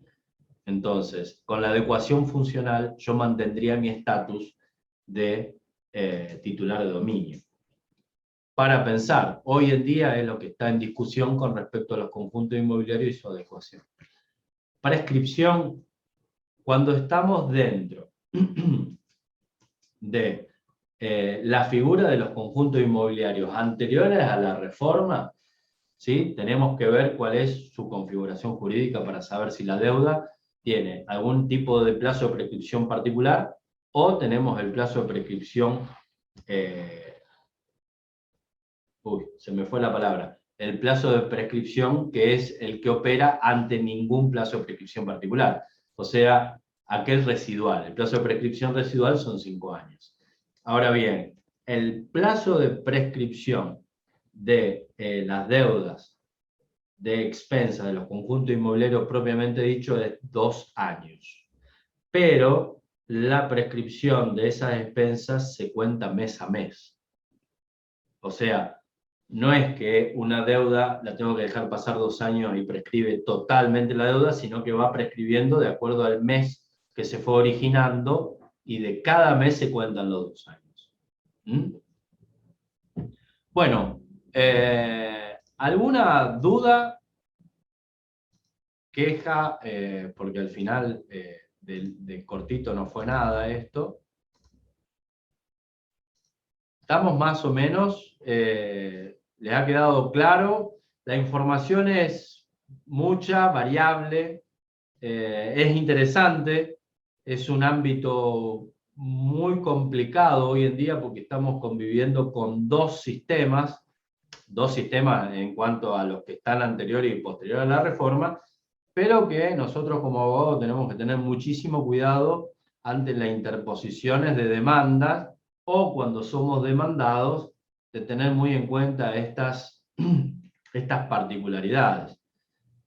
Entonces, con la adecuación funcional, yo mantendría mi estatus de titular de dominio. Para pensar, hoy en día es lo que está en discusión con respecto a los conjuntos inmobiliarios y su adecuación. Prescripción, cuando estamos dentro de la figura de los conjuntos inmobiliarios anteriores a la reforma, ¿sí? Tenemos que ver cuál es su configuración jurídica para saber si la deuda tiene algún tipo de plazo de prescripción particular o tenemos el plazo de prescripción, se me fue la palabra, el plazo de prescripción que es el que opera ante ningún plazo de prescripción particular, o sea, aquel residual. El plazo de prescripción residual son 5 años. Ahora bien, el plazo de prescripción de las deudas de expensas de los conjuntos inmobiliarios propiamente dicho es 2 años. Pero la prescripción de esas expensas se cuenta mes a mes. O sea, no es que una deuda la tengo que dejar pasar 2 años y prescribe totalmente la deuda, sino que va prescribiendo de acuerdo al mes que se fue originando y de cada mes se cuentan los 2 años. Bueno, ¿alguna duda, queja? Porque al final de cortito no fue nada esto. Estamos más o menos, ¿les ha quedado claro? La información es mucha, variable, es interesante, es un ámbito muy complicado hoy en día porque estamos conviviendo con dos sistemas en cuanto a los que están anteriores y posteriores a la reforma, pero que nosotros como abogados tenemos que tener muchísimo cuidado ante las interposiciones de demandas o cuando somos demandados, de tener muy en cuenta estas particularidades,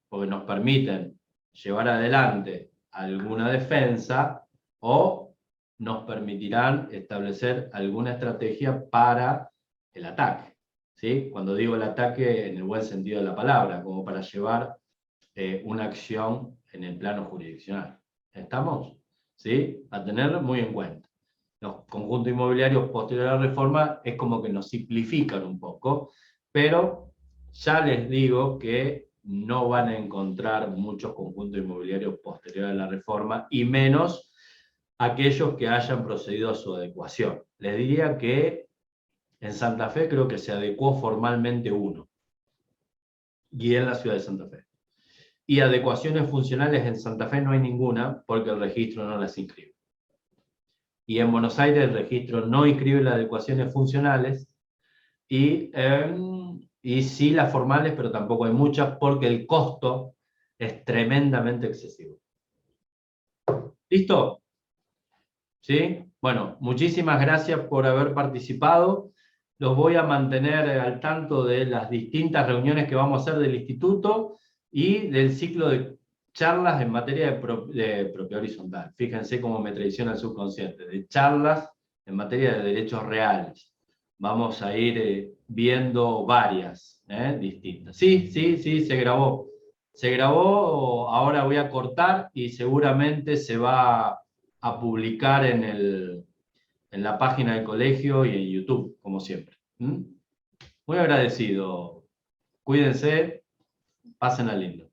porque nos permiten llevar adelante alguna defensa o nos permitirán establecer alguna estrategia para el ataque. ¿Sí? Cuando digo el ataque en el buen sentido de la palabra, como para llevar una acción en el plano jurisdiccional. ¿Estamos? ¿Sí? A tener muy en cuenta. Los conjuntos inmobiliarios posteriores a la reforma es como que nos simplifican un poco, pero ya les digo que no van a encontrar muchos conjuntos inmobiliarios posteriores a la reforma, y menos aquellos que hayan procedido a su adecuación. Les diría que en Santa Fe creo que se adecuó formalmente uno, y en la ciudad de Santa Fe. Y adecuaciones funcionales en Santa Fe no hay ninguna, porque el registro no las inscribe. Y en Buenos Aires el registro no inscribe las adecuaciones funcionales, y sí las formales, pero tampoco hay muchas, porque el costo es tremendamente excesivo. ¿Listo? ¿Sí? Bueno, muchísimas gracias por haber participado. Los voy a mantener al tanto de las distintas reuniones que vamos a hacer del instituto y del ciclo de charlas en materia de propiedad horizontal. Fíjense cómo me traiciona el subconsciente, de charlas en materia de derechos reales. Vamos a ir viendo varias distintas. Sí, se grabó. Se grabó, ahora voy a cortar y seguramente se va a publicar en la página del colegio y en YouTube, como siempre. Muy agradecido. Cuídense, pásenla lindo.